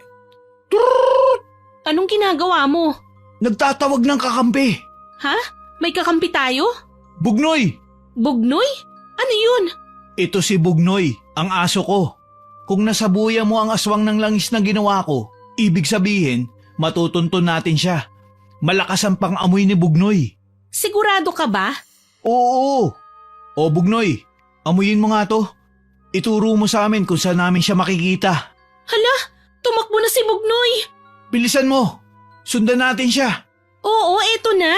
Anong ginagawa mo? Nagtatawag ng kakampi. Ha? May kakampi tayo? Bugnoy! Bugnoy? Ano yun? Ito si Bugnoy, ang aso ko. Kung nasabuya mo ang aswang ng langis na ginawa ko, ibig sabihin, matutuntun natin siya. Malakas ang pang-amoy ni Bugnoy. Sigurado ka ba? Oo. O Bugnoy, amuyin mo nga to. Ituro mo sa amin kung saan namin siya makikita. Hala, tumakbo na si Bugnoy. Bilisan mo! Sundan natin siya! Oo, eto na.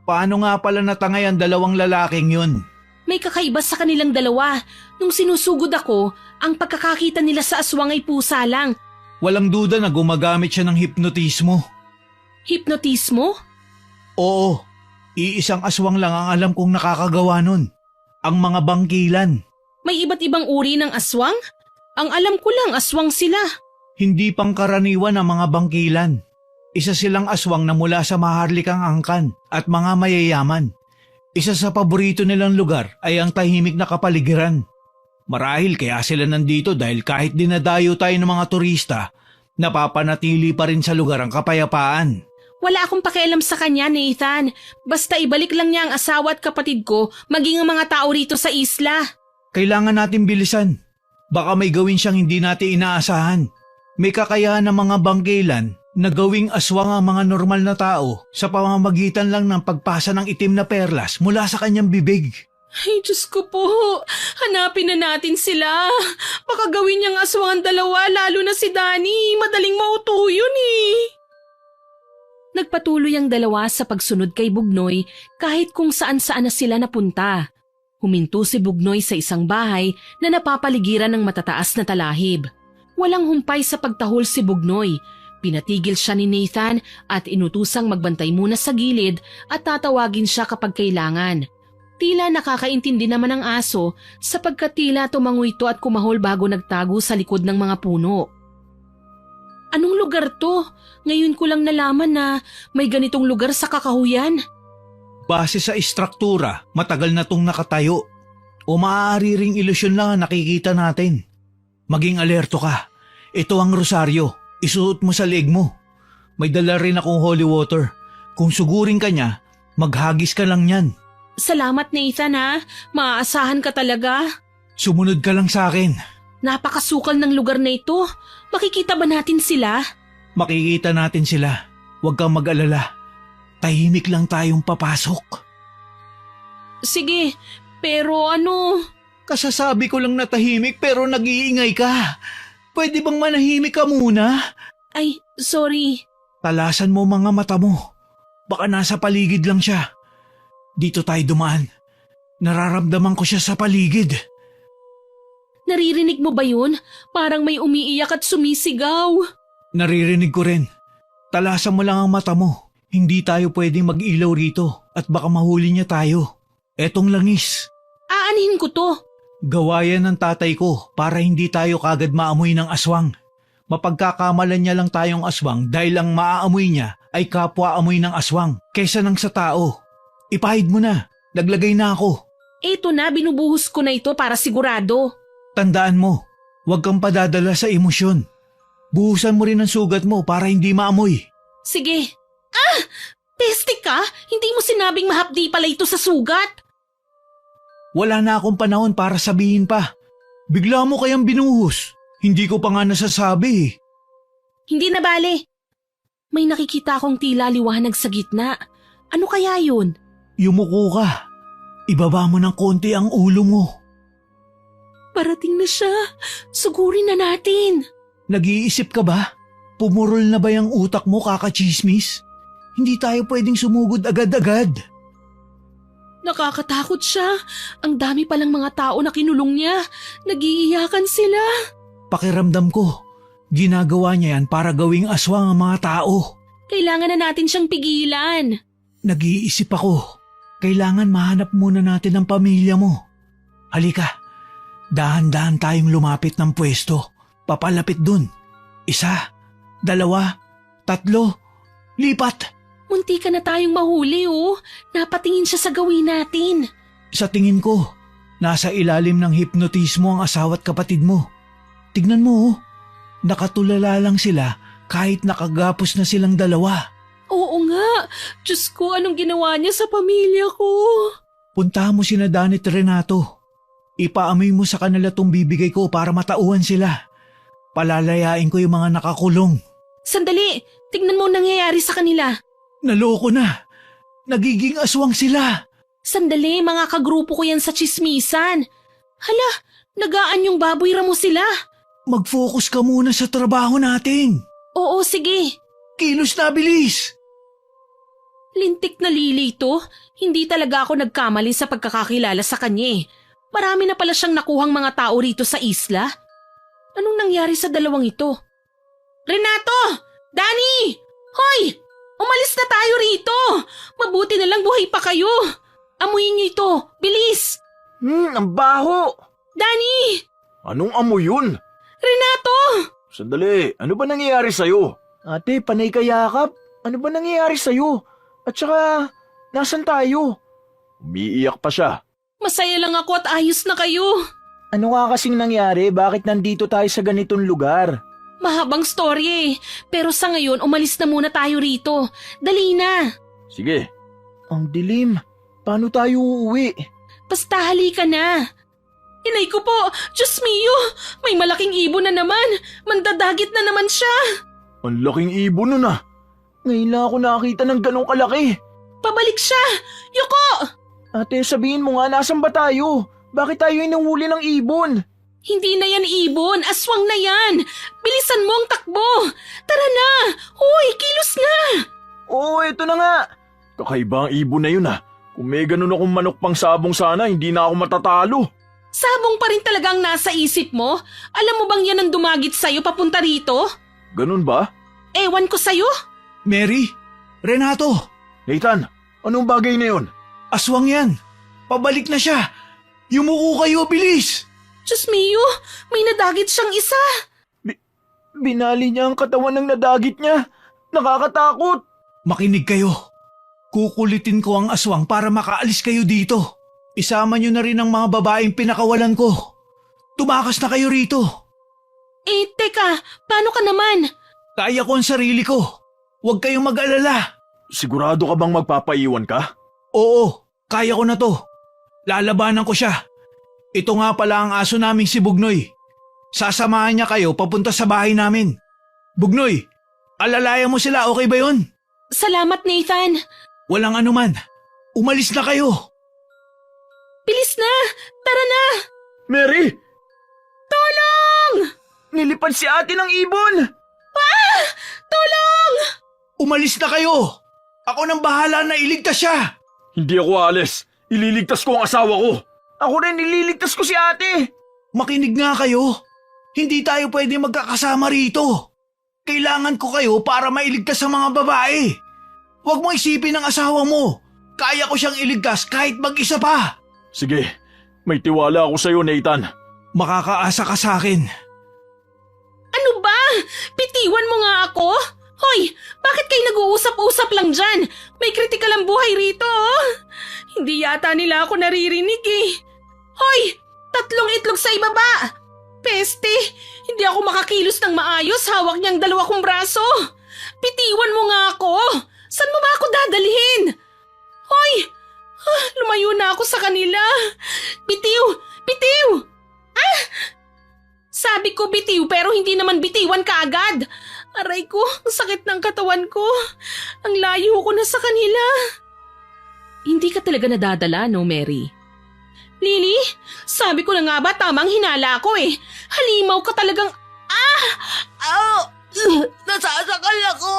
Paano nga pala natangay ang dalawang lalaking yun? May kakaiba sa kanilang dalawa. Nung sinusugod ako, ang pagkakakita nila sa aswang ay pusa lang. Walang duda na gumagamit siya ng hipnotismo. Hipnotismo? Oo, iisang aswang lang ang alam kong nakakagawa nun. Ang mga bangkilan. May iba't ibang uri ng aswang? Ang alam ko lang, aswang sila. Hindi pangkaraniwan ang mga bangkilan. Isa silang aswang na mula sa maharlikang angkan at mga mayayaman. Isa sa paborito nilang lugar ay ang tahimik na kapaligiran. Marahil kaya sila nandito dahil kahit dinadayo tayo ng mga turista, napapanatili pa rin sa lugar ang kapayapaan. Wala akong pakialam sa kanya, Nathan. Basta ibalik lang niya ang asawa at kapatid ko, maging ang mga tao rito sa isla. Kailangan natin bilisan. Baka may gawin siyang hindi natin inaasahan. May kakayahan ng mga bangkilan na gawing aswang ang mga normal na tao sa pamamagitan lang ng pagpasa ng itim na perlas mula sa kanyang bibig. Ay, Diyos ko po. Hanapin na natin sila. Baka gawin niyang aswang ang dalawa, lalo na si Danny. Madaling mauto yun eh. Nagpatuloy ang dalawa sa pagsunod kay Bugnoy kahit kung saan-saan na sila napunta. Huminto si Bugnoy sa isang bahay na napapaligiran ng matataas na talahib. Walang humpay sa pagtahol si Bugnoy. Pinatigil siya ni Nathan at inutusang magbantay muna sa gilid at tatawagin siya kapag kailangan. Tila nakakaintindi naman ang aso sapagkat tila tumango ito at kumahol bago nagtago sa likod ng mga puno. Anong lugar to? Ngayon ko lang nalaman na may ganitong lugar sa Kakahuyan. Base sa istruktura, matagal na tong nakatayo. O maaari ring ilusyon lang ang nakikita natin. Maging alerto ka. Ito ang rosaryo. Isuot mo sa leeg mo. May dala rin akong holy water. Kung sugurin ka niya, maghagis ka lang yan. Salamat, Nathan ha. Maaasahan ka talaga. Sumunod ka lang sa akin. Napakasukal ng lugar na ito. Makikita ba natin sila? Makikita natin sila. Huwag kang mag-alala. Tahimik lang tayong papasok. Sige, pero ano? Kasasabi ko lang na tahimik pero nag-iingay ka. Pwede bang manahimik ka muna? Ay, sorry. Talasan mo mga mata mo. Baka nasa paligid lang siya. Dito tayo dumaan. Nararamdaman ko siya sa paligid. Naririnig mo ba yun? Parang may umiiyak at sumisigaw. Naririnig ko rin. Talasan mo lang ang mata mo. Hindi tayo pwedeng mag-ilaw rito at baka mahuli niya tayo. Etong langis. Aanhin ko to. Gawayan ng tatay ko para hindi tayo kagad maamoy ng aswang. Mapagkakamalan niya lang tayong aswang dahil ang maaamoy niya ay kapwa amoy ng aswang kaysa ng sa tao. Ipahid mo na. Naglagay na ako. Eto na, binubuhos ko na ito para sigurado. Tandaan mo, huwag kang padadala sa emosyon. Buhusan mo rin ang sugat mo para hindi maamoy. Sige. Ah! Peste ka? Hindi mo sinabing mahapdi pala ito sa sugat. Wala na akong panahon para sabihin pa. Bigla mo kayang binuhos. Hindi ko pa nga nasasabi. Hindi na bale. May nakikita akong tila liwanag sa gitna. Ano kaya yun? Yumuko ka. Ibaba mo ng konti ang ulo mo. Parating na siya. Sugurin na natin. Nag-iisip ka ba? Pumurol na ba yung utak mo kakachismis? Hindi tayo pwedeng sumugod agad-agad. Nakakatakot siya. Ang dami palang mga tao na kinulong niya. Nag-iiyakan sila. Pakiramdam ko, ginagawa niya yan para gawing aswang ang mga tao. Kailangan na natin siyang pigilan. Nag-iisip ako. Kailangan mahanap muna natin ang pamilya mo. Halika, dahan-dahan tayong lumapit ng pwesto. Papalapit dun. 1, 2, 3, lipat! Munti ka na tayong mahuli oh. Napatingin siya sa gawin natin. Sa tingin ko, nasa ilalim ng hipnotismo ang asawa at kapatid mo. Tignan mo, nakatulala lang sila kahit nakagapos na silang dalawa. Oo nga. Diyos ko, anong ginawa niya sa pamilya ko? Puntahan mo sina Danny at Renato. Ipaamoy mo sa kanila tong bibigay ko para matauhan sila. Palalayain ko yung mga nakakulong. Sandali, tignan mo ang nangyayari sa kanila. Naloko na. Nagiging aswang sila. Sandali, mga kagrupo ko yan sa chismisan. Hala, nagaan yung baboy ramo sila. mag-focus ka muna sa trabaho natin. Oo, sige. Kilos na bilis. Lintik na Lily ito. Hindi talaga ako nagkamali sa pagkakakilala sa kanya eh. Marami na pala siyang nakuhang mga tao rito sa isla. Anong nangyari sa dalawang ito? Renato! Danny! Hoy! Umalis na tayo rito! Mabuti na lang buhay pa kayo! Amuyin niyo ito! Bilis! Ang baho! Danny! Anong amoy yun? Renato! Sandali, ano ba nangyayari sa'yo? Ate, panay ka yakap. Ano ba nangyayari sa'yo? At saka, nasan tayo? Umiiyak pa siya. Masaya lang ako at ayos na kayo. Ano nga kasing nangyari? Bakit nandito tayo sa ganitong lugar? Mahabang story eh. Pero sa ngayon, umalis na muna tayo rito. Dali na. Sige. Ang dilim. Paano tayo uuwi? Basta halika na. Inay ko po, Diyos mio, may malaking ibon na naman. Mandadagit na naman siya. Ang laking ibon nun ah. Ngayon lang ako nakakita ng ganong kalaki. Pabalik siya. Yuko! Ate, sabihin mo nga, nasan ba tayo? Bakit tayo inuhuli ng ibon? Hindi na yan ibon, aswang na yan. Bilisan mo ang takbo. Tara na. Hoy, kilos na. Oo, eto na nga. Kakaiba ang ibon na yun ah. Kung may ganun akong manok pang sabong sana, hindi na ako matatalo. Sabong pa rin talagang nasa isip mo? Alam mo bang yan ang dumagit sa'yo papunta rito? Ganun ba? Ewan ko sa'yo. Mary, Renato, Nathan, anong bagay na yun? aswang yan. Pabalik na siya. Yumuko kayo, bilis. Diyos mio, may nadagit siyang isa. Binali niya ang katawan ng nadagit niya. Nakakatakot. Makinig kayo. Kukulitin ko ang aswang para makaalis kayo dito. Isama niyo na rin ang mga babaeng pinakawalan ko. Tumakas na kayo rito. Eh, teka, paano ka naman? Kaya ko ang sarili ko. Huwag kayong mag-alala. Sigurado ka bang magpapaiwan ka? Oo, kaya ko na to. Lalabanan ko siya. Ito nga pala ang aso naming si Bugnoy. Sasamahan niya kayo papunta sa bahay namin. Bugnoy, alalayan mo sila, okay ba yun? Salamat, Nathan. Walang anuman. Umalis na kayo. Bilis na! Tara na! Mary! Tulong! Nilipad si ate ng ibon! Tulong! Umalis na kayo. Ako nang bahala na iligtas siya. Hindi ako alis. Ililigtas ko ang asawa ko. Ako rin ililigtas ko si ate. Makinig nga kayo. Hindi tayo pwede magkakasama rito. Kailangan ko kayo para mailigtas sa mga babae. Huwag mo isipin ang asawa mo. Kaya ko siyang iligtas kahit mag-isa pa. Sige, may tiwala ako sa'yo, Nathan. Makakaasa ka sa akin. Ano ba? Bitiwan mo nga ako? Hoy, bakit kayo nag-uusap-usap lang dyan? May kritikal ang buhay rito, oh. Hindi yata nila ako naririnig eh. Hoy, 3 itlog sa ibaba. Peste, hindi ako makakilos ng maayos, hawak niyang 2 kong braso. Bitiwan mo nga ako. Saan mo ba ako dadalhin? Hoy, lumayo na ako sa kanila. Bitiw, bitiw. Sabi ko bitiw pero hindi naman bitiwan ka agad. Aray ko, ang sakit ng katawan ko. Ang layo ko na sa kanila. Hindi ka talaga nadadala, no, Mary? Lily, sabi ko na nga ba tamang hinala ko eh. Halimaw ka talagang... Nasasakal ako!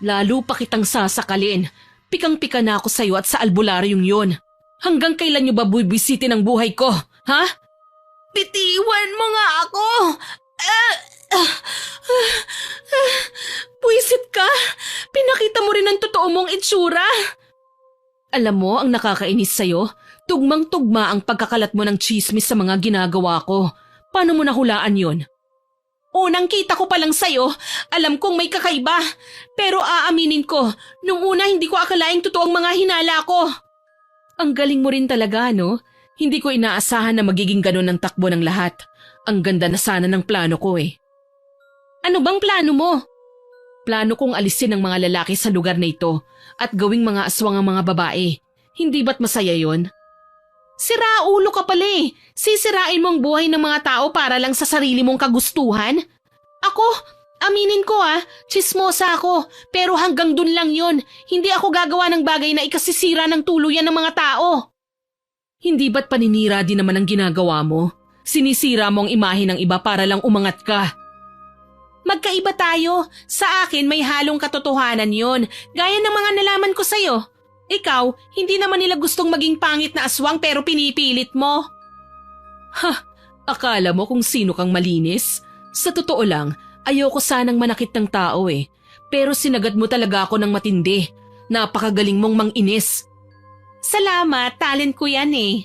Lalo pa kitang sasakalin. Pikang-pika na ako sa'yo at sa albularyong yon. Hanggang kailan niyo ba bubisitin ang buhay ko, ha? Bitiwan mo nga ako! Puwisit ka! Pinakita mo rin ang totoo mong itsura! Alam mo, ang nakakainis sa'yo, tugmang-tugma ang pagkakalat mo ng chismis sa mga ginagawa ko. Paano mo nahulaan yon? Unang kita ko pa lang sa'yo, alam kong may kakaiba. Pero aaminin ko, nung una hindi ko akalaing totoo ang mga hinala ko. Ang galing mo rin talaga, no? Hindi ko inaasahan na magiging ganun ang takbo ng lahat. Ang ganda na sana ng plano ko eh. Ano bang plano mo? Plano kong alisin ang mga lalaki sa lugar na ito at gawing mga aswang ang mga babae. Hindi ba't masaya yon? Siraulo ka pala eh. Sisirain mo ang buhay ng mga tao para lang sa sarili mong kagustuhan? Ako, aminin ko chismosa ako. Pero hanggang dun lang yon. Hindi ako gagawa ng bagay na ikasisira ng tuluyan ng mga tao. Hindi ba't paninira din naman ang ginagawa mo? Sinisira mo ang imahe ng iba para lang umangat ka. Magkaiba tayo. Sa akin may halong katotohanan yon, gaya ng mga nalaman ko sa'yo. Ikaw, hindi naman nila gustong maging pangit na aswang pero pinipilit mo. Akala mo kung sino kang malinis? Sa totoo lang, ayoko sanang manakit ng tao eh. Pero sinagad mo talaga ako ng matindi. Napakagaling mong manginis. Salamat, talent ko yan eh.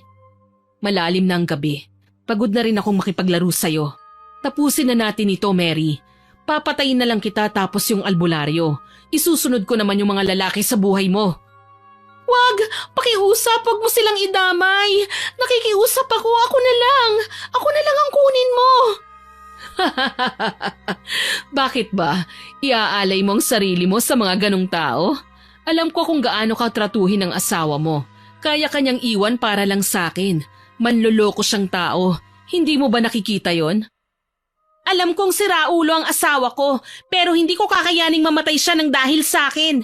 Malalim na ang gabi. Pagod na rin akong makipaglaro sa'yo. Tapusin na natin ito, Mary. Papatayin na lang kita tapos yung albularyo. Isusunod ko naman yung mga lalaki sa buhay mo. Wag! Pakiusap! Wag mo silang idamay! Nakikiusap ako! Ako na lang! Ako na lang ang kunin mo! Bakit ba? Iaalay mo ang sarili mo sa mga ganong tao? Alam ko kung gaano ka tratuhin ng asawa mo. Kaya kanyang iwan para lang sa akin. Manloloko siyang tao. Hindi mo ba nakikita yon? Alam kong siraulo ang asawa ko, pero hindi ko kakayaning mamatay siya ng dahil sa akin.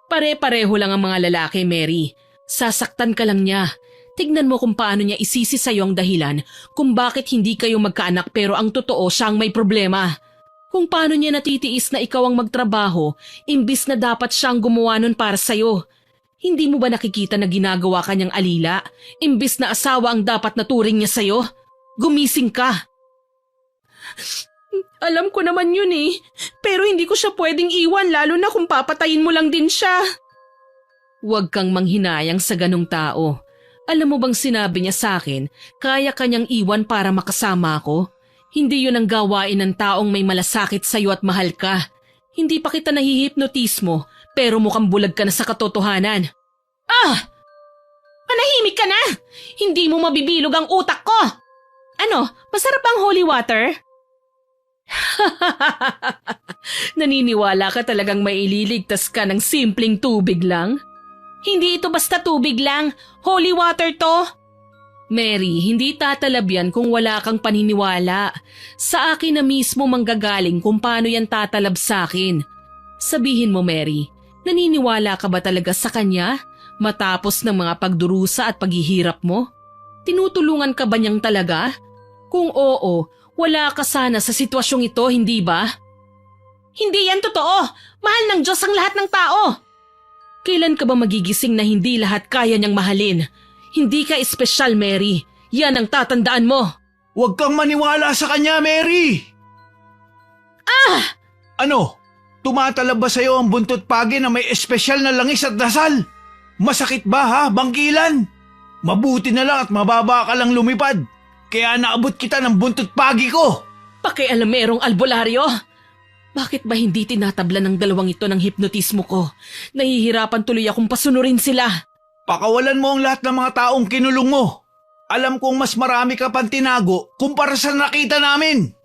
Pare-pareho lang ang mga lalaki, Mary. Sasaktan ka lang niya. Tignan mo kung paano niya isisi sa'yo ang dahilan kung bakit hindi kayo magkaanak pero ang totoo siyang may problema. Kung paano niya natitiis na ikaw ang magtrabaho imbis na dapat siyang gumawa nun para sa'yo. Hindi mo ba nakikita na ginagawa kanyang alila imbis na asawa ang dapat naturing niya sa'yo? Gumising ka! Alam ko naman yun eh, pero hindi ko siya pwedeng iwan lalo na kung papatayin mo lang din siya. Huwag kang manghinayang sa ganong tao. Alam mo bang sinabi niya sa akin, kaya kanyang iwan para makasama ako? Hindi yun ang gawain ng taong may malasakit sa'yo at mahal ka. Hindi pa kita nahihipnotismo, pero mukhang bulag ka na sa katotohanan. Manahimik ka na! Hindi mo mabibilog ang utak ko! Ano, masarap ang holy water? Naniniwala ka talagang maililigtas ka ng simpleng tubig lang? Hindi ito basta tubig lang. Holy water to. Mary, hindi tatalab yan kung wala kang paniniwala. Sa akin na mismo manggagaling kung paano yan tatalab sa akin. Sabihin mo, Mary, naniniwala ka ba talaga sa kanya? Matapos ng mga pagdurusa at paghihirap mo? Tinutulungan ka ba niyang talaga? Kung oo, wala ka sana sa sitwasyong ito, hindi ba? Hindi yan totoo! Mahal ng Diyos ang lahat ng tao! Kailan ka ba magigising na hindi lahat kaya niyang mahalin? Hindi ka espesyal, Mary. Yan ang tatandaan mo. Huwag kang maniwala sa kanya, Mary! Ano? Tumatalab ba sa'yo ang buntot pagi na may espesyal na langis at dasal? Masakit ba ha, bangkilan? Mabuti na lang at mababa ka lang lumipad. Kaya naabot kita ng buntot pagi ko. Pakialamerong albularyo. Bakit ba hindi tinatabla ng dalawang ito ng hipnotismo ko? Nahihirapan tuloy akong pasunurin sila. Pakawalan mo ang lahat ng mga taong kinulong mo. Alam kong mas marami ka pang tinago kumpara sa nakita namin.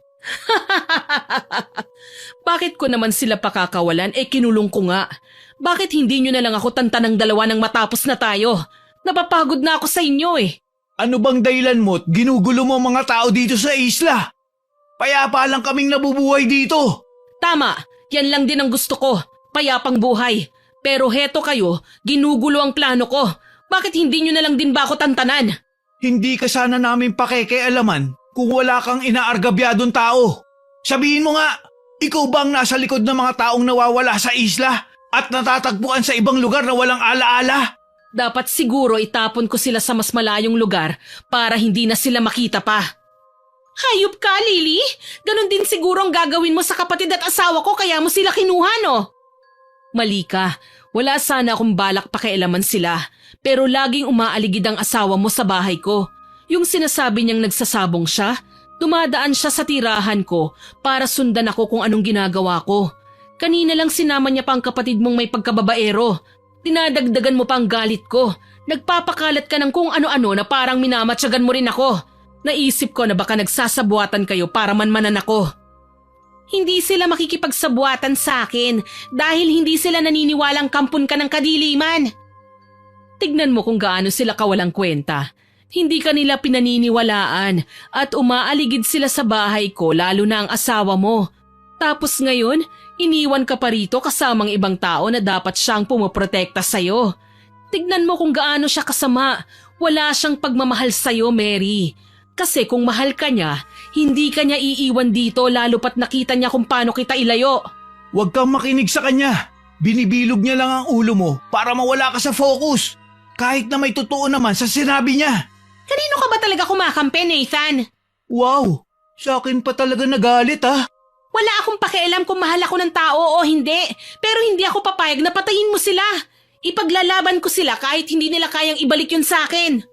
Bakit ko naman sila pakakawalan? Kinulong ko nga. Bakit hindi nyo na lang ako tantanang dalawa nang matapos na tayo? Napapagod na ako sa inyo eh. Ano bang dahilan mo at ginugulo mo mga tao dito sa isla? Payapa lang kaming nabubuhay dito. Tama, yan lang din ang gusto ko. Payapang buhay. Pero heto kayo, ginugulo ang plano ko. Bakit hindi nyo na lang din ba ako tantanan? Hindi ka sana namin pakikialaman kung wala kang inaargabyadong tao. Sabihin mo nga, ikaw ba ang nasa likod ng mga taong nawawala sa isla at natatagpuan sa ibang lugar na walang alaala? Dapat siguro itapon ko sila sa mas malayong lugar para hindi na sila makita pa. Hayop ka, Lily! Ganon din siguro ang gagawin mo sa kapatid at asawa ko kaya mo sila kinuha, no? Mali ka. Wala sana akong balak pakialaman sila. Pero laging umaaligid ang asawa mo sa bahay ko. Yung sinasabi niyang nagsasabong siya, dumadaan siya sa tirahan ko para sundan ako kung anong ginagawa ko. Kanina lang sinama niya pa ang kapatid mong may pagkababaero. Dinadagdagan mo pa ang galit ko. Nagpapakalat ka ng kung ano-ano na parang minamatyagan mo rin ako. Naisip ko na baka nagsasabuatan kayo para manmanan ako. Hindi sila makikipagsabuatan sa akin dahil hindi sila naniniwalang kampon ka ng kadiliman. Tignan mo kung gaano sila kawalang kwenta. Hindi ka nila pinaniniwalaan at umaaligid sila sa bahay ko lalo na ang asawa mo. Tapos ngayon, iniwan ka pa rito kasamang ibang tao na dapat siyang pumoprotekta sa'yo. Tignan mo kung gaano siya kasama. Wala siyang pagmamahal sa'yo, Mary. Kasi kung mahal ka niya, hindi ka niya iiwan dito lalo pat nakita niya kung paano kita ilayo. Huwag kang makinig sa kanya. Binibilog niya lang ang ulo mo para mawala ka sa focus. Kahit na may totoo naman sa sinabi niya. Kanino ka ba talaga kumakampi, Nathan? Wow, sa akin pa talaga nagalit ha. Wala akong pakialam kung mahal ako ng tao o hindi, pero hindi ako papayag na patayin mo sila. Ipaglalaban ko sila kahit hindi nila kayang ibalik yun sa akin.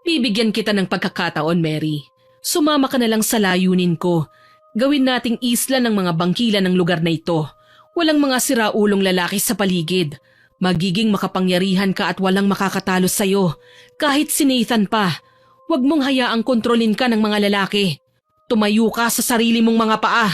Bibigyan kita ng pagkakataon, Mary. Sumama ka na lang sa layunin ko. Gawin nating isla ng mga bangkila ng lugar na ito. Walang mga siraulong lalaki sa paligid. Magiging makapangyarihan ka at walang makakatalo sa'yo. Kahit si Nathan pa. Huwag mong hayaang kontrolin ka ng mga lalaki. Tumayo ka sa sarili mong mga paa.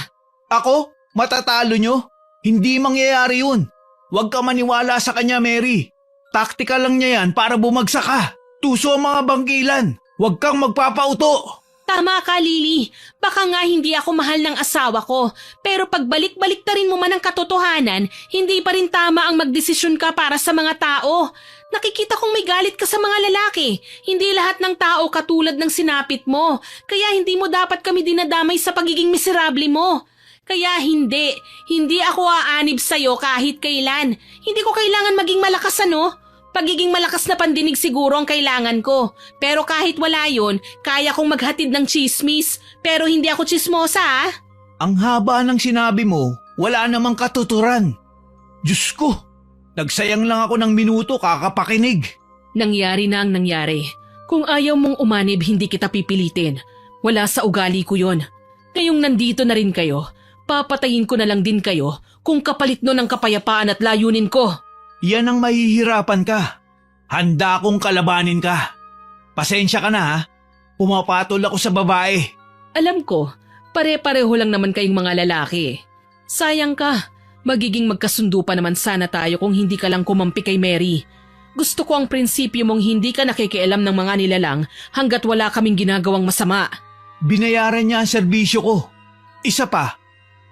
Ako? Matatalo nyo? Hindi mangyayari yun. Huwag ka maniwala sa kanya, Mary. Taktika lang niya yan para bumagsak ka. Tuso ang mga bangkilan. Huwag kang magpapauto. Tama ka, Lily. Baka nga hindi ako mahal ng asawa ko. Pero pagbalik-balik na rin mo man ang katotohanan, hindi pa rin tama ang magdesisyon ka para sa mga tao. Nakikita kong may galit ka sa mga lalaki. Hindi lahat ng tao katulad ng sinapit mo. Kaya hindi mo dapat kami dinadamay sa pagiging miserable mo. Kaya hindi ako aanib sa'yo kahit kailan. Hindi ko kailangan maging malakas ano? Pagiging malakas na pandinig siguro ang kailangan ko. Pero kahit wala yon, kaya kong maghatid ng chismis. Pero hindi ako chismosa ah. Ang haba ng sinabi mo, wala namang katuturan. Diyos ko, nagsayang lang ako ng minuto kakapakinig. Nangyari na ang nangyari. Kung ayaw mong umanib, hindi kita pipilitin. Wala sa ugali ko yon. Ngayong nandito na rin kayo, papatayin ko na lang din kayo kung kapalit nun ang kapayapaan at layunin ko. Yan ang mahihirapan ka. Handa akong kalabanin ka. Pasensya ka na ha. Pumapatol ako sa babae. Alam ko, pare-pareho lang naman kayong mga lalaki. Sayang ka, magiging magkasundo pa naman sana tayo kung hindi ka lang kumampi kay Mary. Gusto ko ang prinsipyo mong hindi ka nakikialam ng mga nilalang hanggat wala kaming ginagawang masama. Binayaran niya ang serbisyo ko. Isa pa,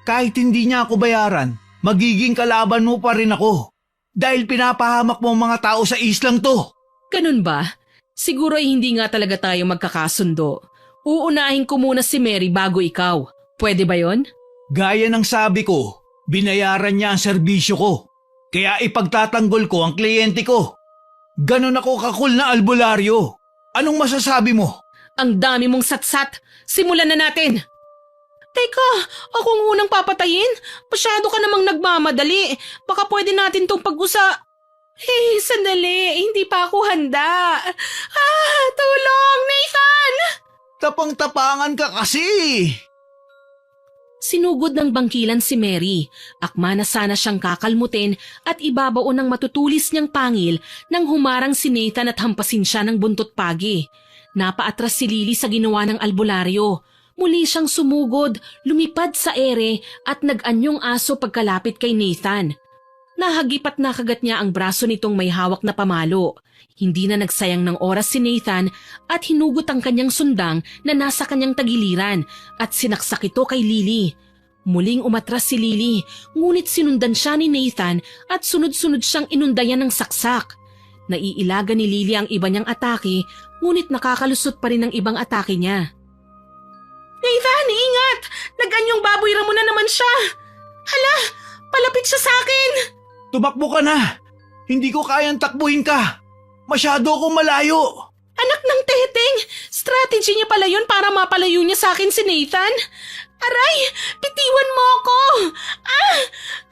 kahit hindi niya ako bayaran, magiging kalaban mo pa rin ako. Dahil pinapahamak mo ang mga tao sa islang to. Ganun ba? Siguro ay hindi nga talaga tayo magkakasundo. Uunahin ko muna si Mary bago ikaw. Pwede ba yon? Gaya ng sabi ko, binayaran niya ang serbisyo ko. Kaya ipagtatanggol ko ang kliyente ko. Ganon ako kakul na albularyo. Anong masasabi mo? Ang dami mong satsat. Simulan na natin. Teka, ako ang unang papatayin? Masyado ka namang nagmamadali. Baka pwede natin tong Hey, sandali. Hindi pa ako handa. Tulong, Nathan! Tapang-tapangan ka kasi. Sinugod ng bangkilan si Mary. Akma na sana siyang kakalmutin at ibabaon ng matutulis niyang pangil nang humarang si Nathan at hampasin siya ng buntot pagi. Napaatras si Lily sa ginawa ng albularyo. Muli siyang sumugod, lumipad sa ere at nag-anyong aso pagkalapit kay Nathan. Nahagip at nakagat niya ang braso nitong may hawak na pamalo. Hindi na nagsayang ng oras si Nathan at hinugot ang kanyang sundang na nasa kanyang tagiliran at sinaksak ito kay Lily. Muling umatras si Lily, ngunit sinundan siya ni Nathan at sunod-sunod siyang inundayan ng saksak. Naiilaga ni Lily ang iba niyang atake, ngunit nakakalusot pa rin ang ibang atake niya. Nathan, ingat! Nag-anyong baboy ramo na naman siya! Hala, palapit siya sa akin! Tumakbo ka na! Hindi ko kayang takbuhin ka! Masyado akong malayo! Anak ng teteng! Strategy niya pala yun para mapalayo niya sa akin si Nathan! Aray! Bitiwan mo ako!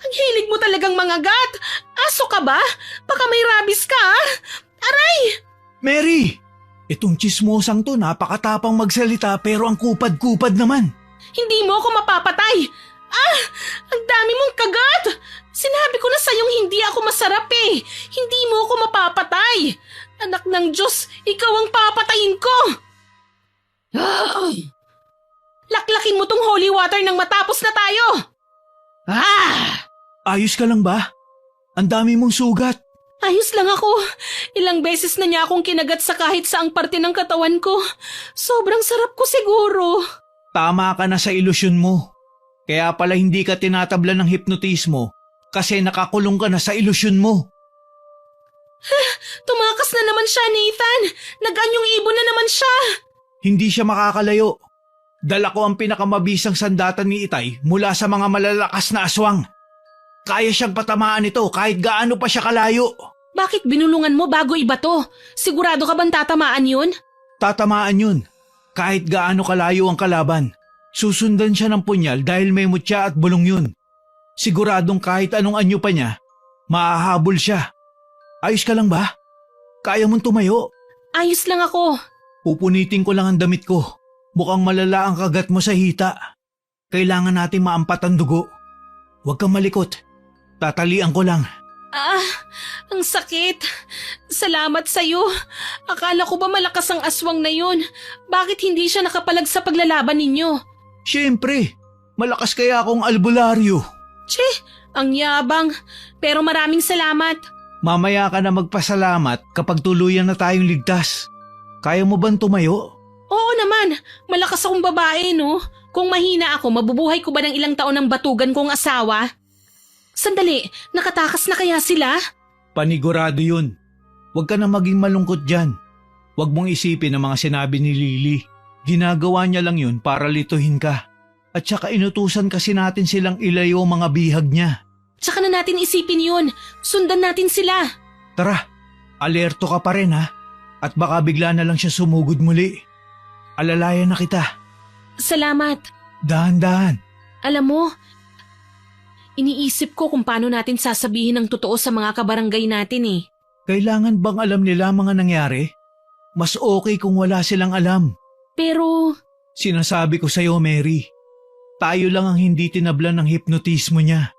Ang hilig mo talagang mangagat! Aso ka ba? Baka may rabies ka! Aray! Mary! Itong chismosang to napakatapang magsalita pero ang kupad-kupad naman. Hindi mo ako mapapatay! Ang dami mong kagat! Sinabi ko na sa'yong hindi ako masarap eh! Hindi mo ako mapapatay! Anak ng Diyos, ikaw ang papatayin ko! Laklakin mo tong holy water nang matapos na tayo! Ayos ka lang ba? Ang dami mong sugat. Ayos lang ako. Ilang beses na niya akong kinagat sa kahit saang parte ng katawan ko. Sobrang sarap ko siguro. Tama ka na sa ilusyon mo. Kaya pala hindi ka tinatabla ng hipnotismo kasi nakakulong ka na sa ilusyon mo. Tumakas na naman siya, Nathan. Nag-anyong ibon na naman siya. Hindi siya makakalayo. Dala ko ang pinakamabisang sandata ni Itay mula sa mga malalakas na aswang. Kaya siyang patamaan ito kahit gaano pa siya kalayo. Bakit binulungan mo bago iba to? Sigurado ka bang tatamaan yun? Tatamaan yun. Kahit gaano kalayo ang kalaban. Susundan siya ng punyal dahil may mutya at bulong yun. Siguradong kahit anong anyo pa niya, maahabol siya. Ayos ka lang ba? Kaya mong tumayo? Ayos lang ako. Pupunitin ko lang ang damit ko. Mukhang malala ang kagat mo sa hita. Kailangan nating maampat ang dugo. Huwag kang malikot. Tatalian ko lang. Ang sakit. Salamat sa'yo. Akala ko ba malakas ang aswang na yun? Bakit hindi siya nakapalag sa paglalaban ninyo? Siyempre, malakas kaya akong albularyo. Che, ang yabang. Pero maraming salamat. Mamaya ka na magpasalamat kapag tuluyan na tayong ligtas. Kaya mo bang tumayo? Oo naman, malakas akong babae, no? Kung mahina ako, mabubuhay ko ba ng ilang taon ng batugan kong asawa? Sandali, nakatakas na kaya sila? Panigurado yun. Huwag ka na maging malungkot dyan. Huwag mong isipin ang mga sinabi ni Lily. Ginagawa niya lang yun para lituhin ka. At saka inutusan kasi natin silang ilayo ang mga bihag niya. Tsaka na natin isipin yun. Sundan natin sila. Tara, alerto ka pa rin ha. At baka bigla na lang siya sumugod muli. Alalayan na kita. Salamat. Dahan-dahan. Alam mo, iniisip ko kung paano natin sasabihin ang totoo sa mga kabarangay natin eh. Kailangan bang alam nila ang mga nangyari? Mas okay kung wala silang alam. Pero, Sinasabi ko sa'yo, Mary. Tayo lang ang hindi tinablan ng hipnotismo niya.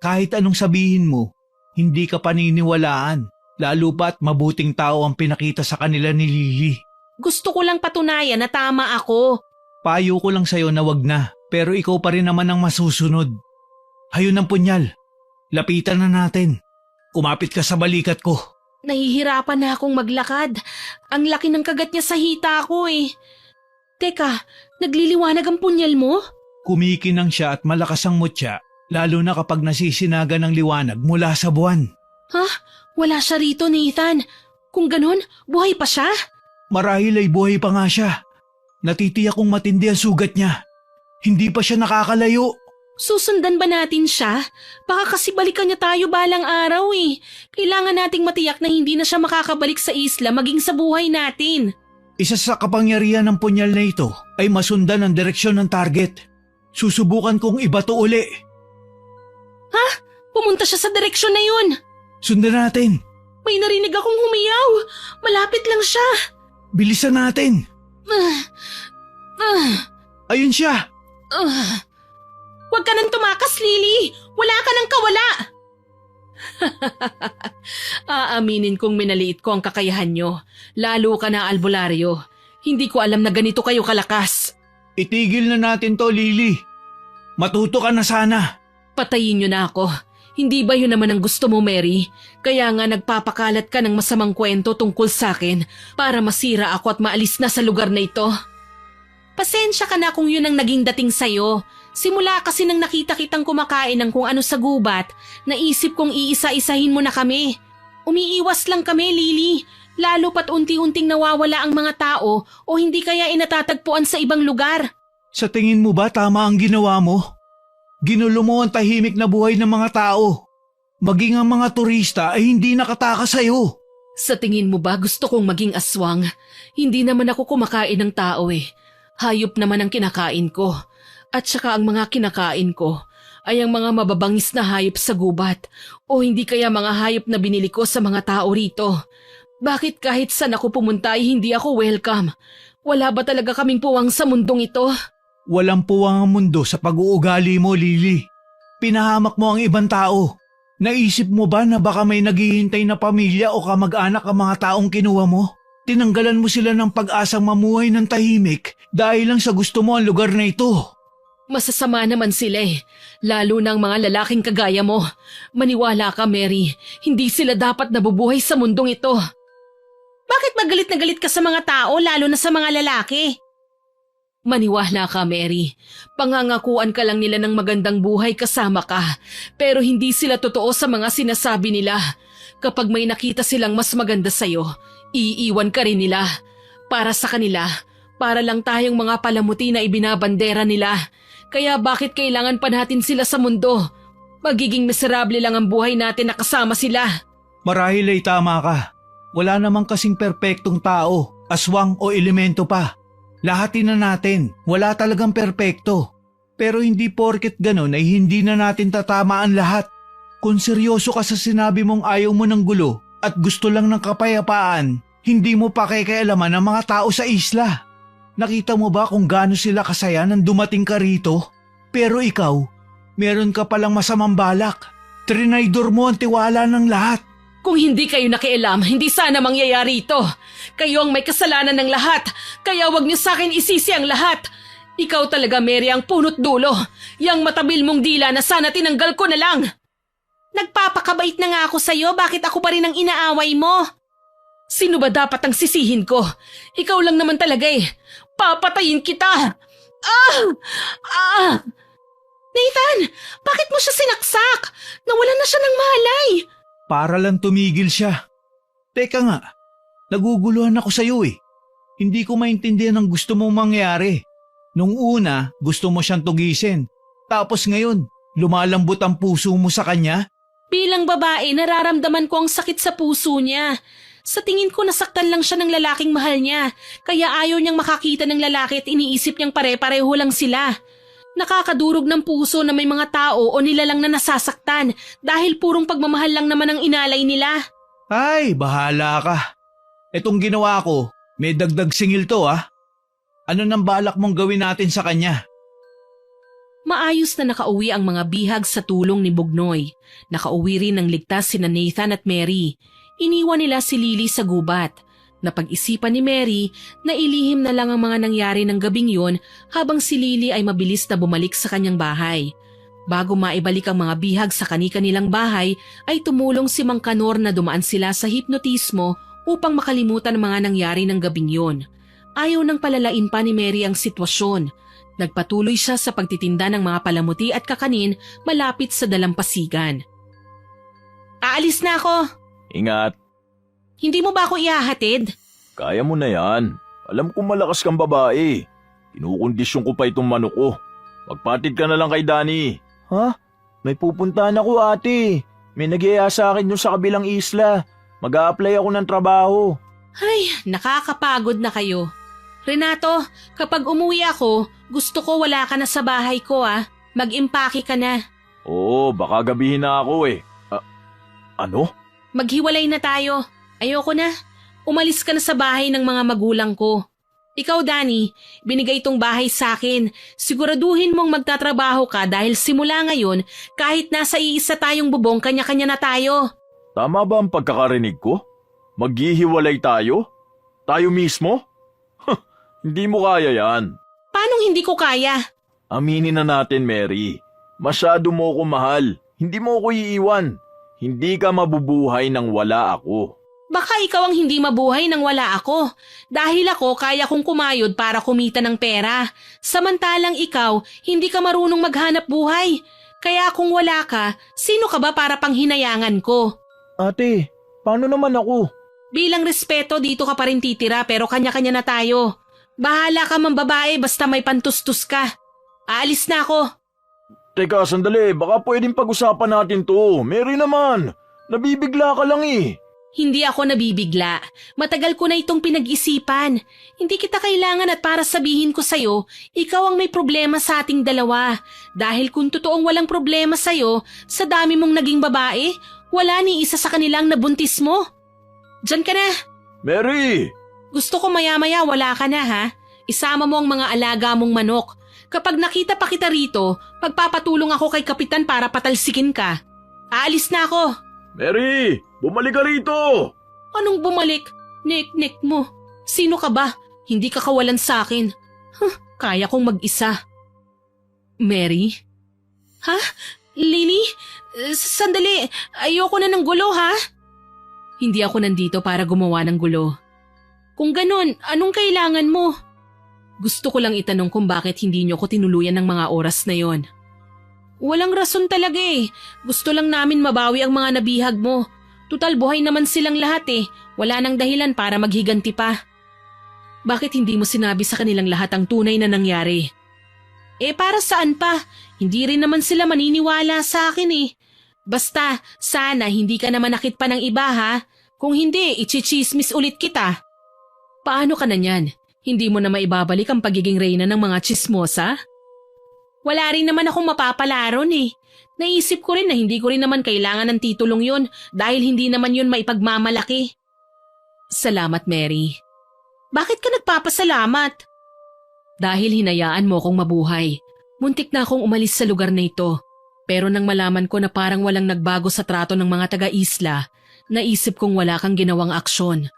Kahit anong sabihin mo, hindi ka paniniwalaan. Lalo pa't mabuting tao ang pinakita sa kanila ni Lily. gusto ko lang patunayan na tama ako. Payo ko lang sa'yo na wag na, pero ikaw pa rin naman ang masusunod. Hayun ang punyal. Lapitan na natin. Kumapit ka sa balikat ko. Nahihirapan na akong maglakad. Ang laki ng kagat niya sa hita ko eh. Teka, nagliliwanag ang punyal mo? Kumikinang siya at malakas ang mutya, lalo na kapag nasisinaga ng liwanag mula sa buwan. Ha? Wala siya rito, Nathan. Kung ganun, buhay pa siya? Marahil ay buhay pa nga siya. Natitiyak kong matindi ang sugat niya. Hindi pa siya nakakalayo. Susundan ba natin siya? Baka kasi balikan niya tayo balang araw eh. Kailangan nating matiyak na hindi na siya makakabalik sa isla maging sa buhay natin. Isa sa kapangyarihan ng punyal na ito ay masundan ang direksyon ng target. Susubukan kong ibato uli. Ha? Pumunta siya sa direksyon na yun. Sundan natin. May narinig akong humiyaw. Malapit lang siya. Bilisan natin. Ayun siya. Huwag ka nang tumakas, Lily. Wala ka nang kawala. Aaminin kong minaliit ko ang kakayahan nyo. Lalo ka na, albularyo. Hindi ko alam na ganito kayo kalakas. Itigil na natin to, Lily. Matuto ka na sana. Patayin nyo na ako. Hindi ba yun naman ang gusto mo, Mary? Kaya nga nagpapakalat ka ng masamang kwento tungkol sa akin para masira ako at maalis na sa lugar na ito. Pasensya ka na kung yun ang naging dating sa'yo. Simula kasi nang nakita kitang kumakain ng kung ano sa gubat, naisip kong iisa-isahin mo na kami. Umiiwas lang kami, Lily. Lalo pat unti-unting nawawala ang mga tao o hindi kaya inatatagpuan sa ibang lugar. Sa tingin mo ba tama ang ginawa mo? Ginulo mo ang tahimik na buhay ng mga tao. Maging ang mga turista ay hindi nakatakas sa'yo. Sa tingin mo ba gusto kong maging aswang? Hindi naman ako kumakain ng tao eh. Hayop naman ang kinakain ko. At saka ang mga kinakain ko ay ang mga mababangis na hayop sa gubat o hindi kaya mga hayop na binili ko sa mga tao rito. Bakit kahit saan ako pumunta ay hindi ako welcome? Wala ba talaga kaming puwang sa mundong ito? Walang puwang ang mundo sa pag-uugali mo, Lily. Pinahamak mo ang ibang tao. Naisip mo ba na baka may naghihintay na pamilya o kamag-anak ang mga taong kinuha mo? Tinanggalan mo sila ng pag-asang mamuhay ng tahimik dahil lang sa gusto mo ang lugar na ito. Masasama naman sila eh, lalo na ang mga lalaking kagaya mo. Maniwala ka, Mary, hindi sila dapat nabubuhay sa mundong ito. Bakit magalit na galit ka sa mga tao, lalo na sa mga lalaki? Maniwala ka, Mary. Pangangakuan ka lang nila ng magandang buhay kasama ka, pero hindi sila totoo sa mga sinasabi nila. Kapag may nakita silang mas maganda sa'yo, iiwan ka rin nila. Para sa kanila, Para lang tayong mga palamuti na ibinabandera nila. Kaya bakit kailangan pa natin sila sa mundo? Magiging miserable lang ang buhay natin na kasama sila. Marahil ay tama ka. Wala namang kasing perpektong tao, aswang o elemento pa. Lahatin na natin, wala talagang perpekto. Pero hindi porket ganon ay hindi na natin tatamaan lahat. Kung seryoso ka sa sinabi mong ayaw mo ng gulo at gusto lang ng kapayapaan, hindi mo pa pakikialaman ang mga tao sa isla. Nakita mo ba kung gaano sila kasaya nang dumating ka rito? Pero ikaw, meron ka palang masamang balak. Trinaydor mo ang tiwala ng lahat. Kung hindi kayo nakialam, hindi sana mangyayari ito. Kayo ang may kasalanan ng lahat, kaya wag niyo sa akin isisi ang lahat. Ikaw talaga, Mary, ang punot dulo. Yang matabil mong dila na sana tinanggal ko na lang. Nagpapakabait na nga ako sa'yo, bakit ako pa rin ang inaaway mo? Sino ba dapat ang sisihin ko? Ikaw lang naman talaga eh. Papatayin kita! Nathan, bakit mo siya sinaksak? Nawalan na siya ng malay. Para lang tumigil siya. Teka nga, naguguluhan ako sa'yo eh. Hindi ko maintindihan ang gusto mong mangyari. Nung una, gusto mo siyang tugisin. Tapos ngayon, lumalambot ang puso mo sa kanya? Bilang babae, nararamdaman ko ang sakit sa puso niya. Sa tingin ko nasaktan lang siya ng lalaking mahal niya, kaya ayaw niyang makakita ng lalaki at iniisip niyang pare-pareho lang sila. Nakakadurog ng puso na may mga tao o nilalang na nasasaktan dahil purong pagmamahal lang naman ang inalay nila. Ay, bahala ka. Etong ginawa ko, may dagdag singil to ah. Ano nang balak mong gawin natin sa kanya? Maayos na nakauwi ang mga bihag sa tulong ni Bugnoy. Nakauwi rin ng ligtas sina Nathan at Mary. Iniwan nila si Lily sa gubat. Napag-isipan ni Mary na ilihim na lang ang mga nangyari ng gabing yon habang si Lily ay mabilis na bumalik sa kanyang bahay. Bago maibalik ang mga bihag sa kani-kanilang bahay ay tumulong si Mang Kanor na dumaan sila sa hipnotismo upang makalimutan ang mga nangyari ng gabing yon. Ayaw nang palalain pa ni Mary ang sitwasyon. Nagpatuloy siya sa pagtitinda ng mga palamuti at kakanin malapit sa dalampasigan. Aalis na ako! Ingat, Hindi mo ba ako ihahatid? kaya mo na yan. Alam kong malakas kang babae. Kinukondisyon ko pa itong manok ko. Magpatid ka na lang kay Danny. Ha? May pupuntahan ako ate. May nag-iaya sa akin yung sa kabilang isla. Mag-a-apply ako ng trabaho. Ay, nakakapagod na kayo. Renato, kapag umuwi ako, gusto ko wala ka na sa bahay ko ah. Mag-impake ka na. Oo, baka gabihin na ako eh. Ano? Maghiwalay na tayo. Ayoko na. Umalis ka na sa bahay ng mga magulang ko. Ikaw, Danny, binigay itong bahay sa akin. Siguraduhin mong magtatrabaho ka dahil simula ngayon, kahit nasa iisa tayong bubong, kanya-kanya na tayo. Tama ba ang pagkakarinig ko? Maghihiwalay tayo? Tayo mismo? Hindi mo kaya yan. Paano hindi ko kaya? Aminin na natin, Mary. Masyado mo ako mahal. Hindi mo ako iiwan. Hindi ka mabubuhay nang wala ako. Baka ikaw ang hindi mabuhay nang wala ako. Dahil ako kaya kong kumayod para kumita ng pera. Samantalang ikaw, hindi ka marunong maghanap buhay. Kaya kung wala ka, sino ka ba para panghinayangan ko? Ate, paano naman ako? Bilang respeto, dito ka pa rin titira pero kanya-kanya na tayo. Bahala ka mang babae basta may pantustus ka. Aalis na ako. Teka, sandali. Baka pwedeng pag-usapan natin to. Mary naman. Nabibigla ka lang eh. Hindi ako nabibigla. Matagal ko na itong pinag-isipan. Hindi kita kailangan at para sabihin ko sa'yo, ikaw ang may problema sa ating dalawa. Dahil kung totoong walang problema sa'yo, sa dami mong naging babae, wala ni isa sa kanilang nabuntis mo. Diyan ka na. Mary! Gusto ko maya-maya wala ka na ha. Isama mo ang mga alaga mong manok. Kapag nakita pa kita rito, magpapatulong ako kay Kapitan para patalsikin ka. Aalis na ako. Mary! Bumalik ka rito! Anong bumalik? Nek-nek mo. Sino ka ba? Hindi ka kawalan sa akin. Kaya kong mag-isa. Mary? Ha? Lily? Sandali. Ayoko na ng gulo ha? Hindi ako nandito para gumawa ng gulo. Kung ganun, anong kailangan mo? Gusto ko lang itanong kung bakit hindi niyo ko tinuluyan ng mga oras na yon. Walang rason talaga eh. Gusto lang namin mabawi ang mga nabihag mo. Tutal buhay naman silang lahat eh. Wala nang dahilan para maghiganti pa. Bakit hindi mo sinabi sa kanilang lahat ang tunay na nangyari? Para saan pa? Hindi rin naman sila maniniwala sa akin Basta, sana hindi ka naman nakit pa ng iba ha. Kung hindi, ichichismis ulit kita. Paano ka na niyan? Hindi mo na maibabalik ang pagiging reyna ng mga chismosa? Wala rin naman akong mapapalaron Naisip ko rin na hindi ko rin naman kailangan ng titulong yun dahil hindi naman yun maipagmamalaki. Salamat, Mary. Bakit ka nagpapasalamat? Dahil hinayaan mo akong mabuhay. Muntik na akong umalis sa lugar na ito. Pero nang malaman ko na parang walang nagbago sa trato ng mga taga-isla, naisip kong wala kang ginawang aksyon.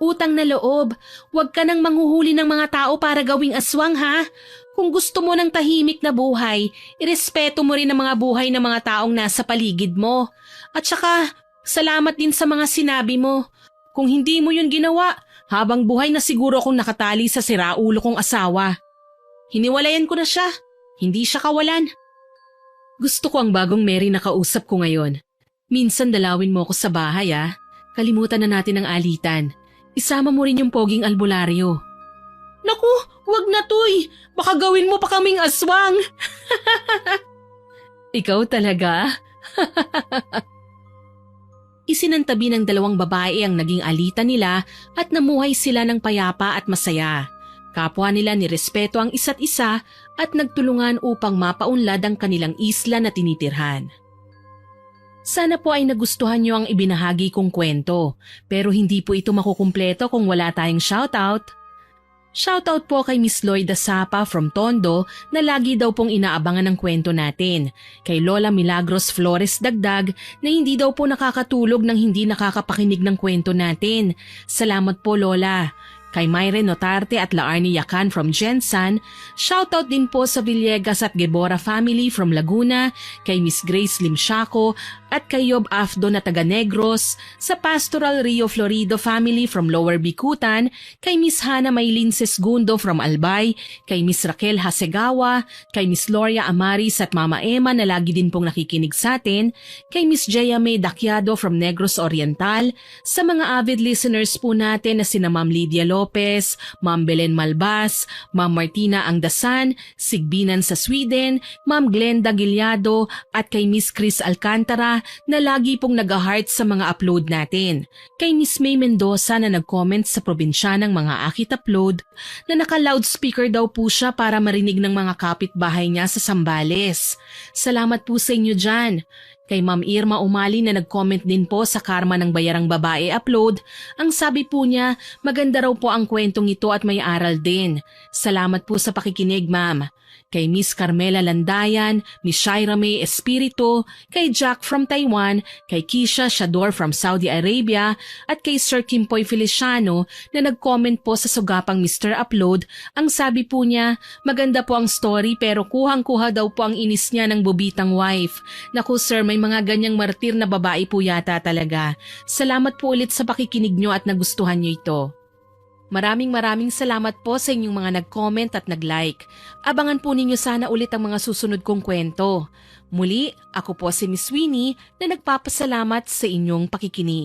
Utang na loob, huwag ka nang manghuhuli ng mga tao para gawing aswang ha. Kung gusto mo ng tahimik na buhay, irespeto mo rin ang mga buhay ng mga taong nasa paligid mo. At saka, salamat din sa mga sinabi mo. Kung hindi mo yun ginawa, habang buhay na siguro akong nakatali sa siraulo kong asawa. Hiniwalayan ko na siya, hindi siya kawalan. Gusto ko ang bagong Mary na kausap ko ngayon. Minsan dalawin mo ako sa bahay Kalimutan na natin ang alitan. Isama mo rin yung poging albularyo. Naku, wag na Tuy. Baka gawin mo pa kaming aswang. Ikaw talaga? Isinantabi ng dalawang babae ang naging alitan nila at namuhay sila ng payapa at masaya. Kapwa nila nirespeto ang isa't isa at nagtulungan upang mapaunlad ang kanilang isla na tinitirhan. Sana po ay nagustuhan niyo ang ibinahagi kong kwento, pero hindi po ito makukumpleto kung wala tayong shoutout. Shoutout po kay Miss Lloyda Sapa from Tondo na lagi daw pong inaabangan ng kwento natin. Kay Lola Milagros Flores Dagdag na hindi daw po nakakatulog nang hindi nakakapakinig ng kwento natin. Salamat po Lola. Kay Myren Notarte at Laarni Yakan from Jensan, shoutout din po sa Villegas at Gebora family from Laguna, kay Miss Grace Limshaco at kay Yob Afdo na taga Negros, sa Pastoral Rio Florido family from Lower Bikutan, kay Miss Hana Maylin Sesgundo from Albay, kay Miss Raquel Hasegawa, kay Miss Gloria Amaris at Mama Emma na lagi din pong nakikinig sa atin, kay Miss Jaya May Dakyado from Negros Oriental, sa mga avid listeners po natin na sina Ma'am Lydia Lopez, Ma'am Belen Malbas, Ma'am Martina Angdasan, Sigbinan sa Sweden, Ma'am Glenda Gilyado at kay Miss Chris Alcantara na lagi pong nag-heart sa mga upload natin. Kay Miss May Mendoza na nag-comment sa probinsya ng mga akit upload na naka-loudspeaker daw po siya para marinig ng mga kapitbahay niya sa Sambales. Salamat po sa inyo dyan. Kay Ma'am Irma Umali na nag-comment din po sa Karma ng Bayarang Babae upload, ang sabi po niya, maganda raw po ang kwentong ito at may aral din. Salamat po sa pakikinig, ma'am. Kay Miss Carmela Landayan, Miss Shaira May Espiritu, kay Jack from Taiwan, kay Kisha Shador from Saudi Arabia, at kay Sir Kimpoy Feliciano na nag-comment po sa sugapang Mr. Upload, ang sabi po niya, maganda po ang story pero kuhang-kuha daw po ang inis niya ng bubitang wife. Naku sir, may mga ganyang martir na babae po yata talaga. Salamat po ulit sa pakikinig nyo at nagustuhan nyo ito. Maraming salamat po sa inyong mga nag-comment at nag-like. Abangan po ninyo sana ulit ang mga susunod kong kwento. Muli, ako po si Miss Winnie na nagpapasalamat sa inyong pakikinig.